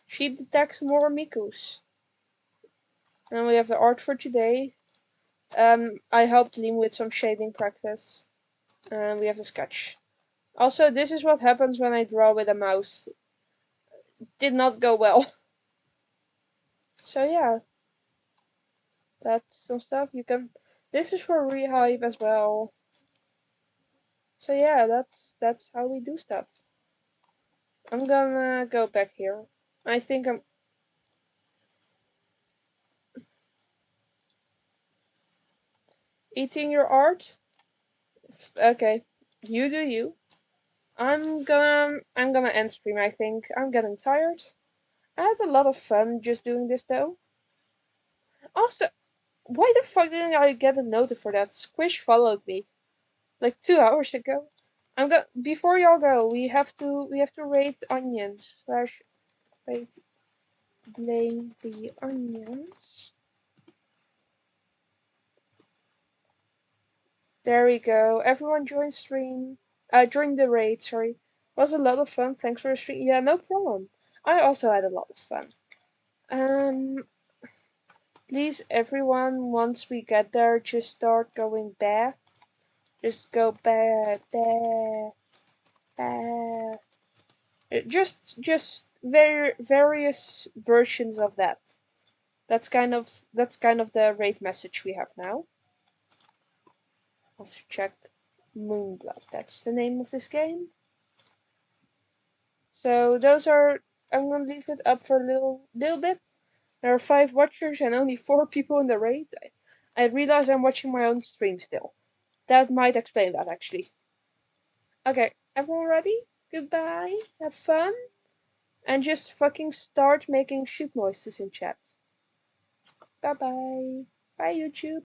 She detects more Mikus. And we have the art for today. I helped Liam with some shading practice. And we have the sketch. Also, this is what happens when I draw with a mouse. Did not go well. So yeah, that's some stuff you can. This is for Rehype as well. So yeah, that's how we do stuff. I'm gonna go back here. I think I'm eating your art. Okay, you do you. I'm gonna end stream. I think I'm getting tired. I had a lot of fun just doing this though. Also, why the fuck didn't I get a note for that? Squish followed me like 2 hours ago. I'm go before y'all go. We have to rate onions slash rate blame the onions. There we go. Everyone join stream. Join the raid. Sorry, was a lot of fun. Thanks for the stream. Yeah, no problem. I also had a lot of fun. Please, everyone, once we get there, just start going back. Just go back, back, back. Just various versions of that. That's kind of the raid message we have now. I'll have to check Moonblood. That's the name of this game. So those are. I'm gonna leave it up for a little bit. There are 5 watchers and only 4 people in the raid. I realize I'm watching my own stream still. That might explain that actually. Okay, everyone ready? Goodbye. Have fun. And just fucking start making shit noises in chat. Bye bye. Bye YouTube.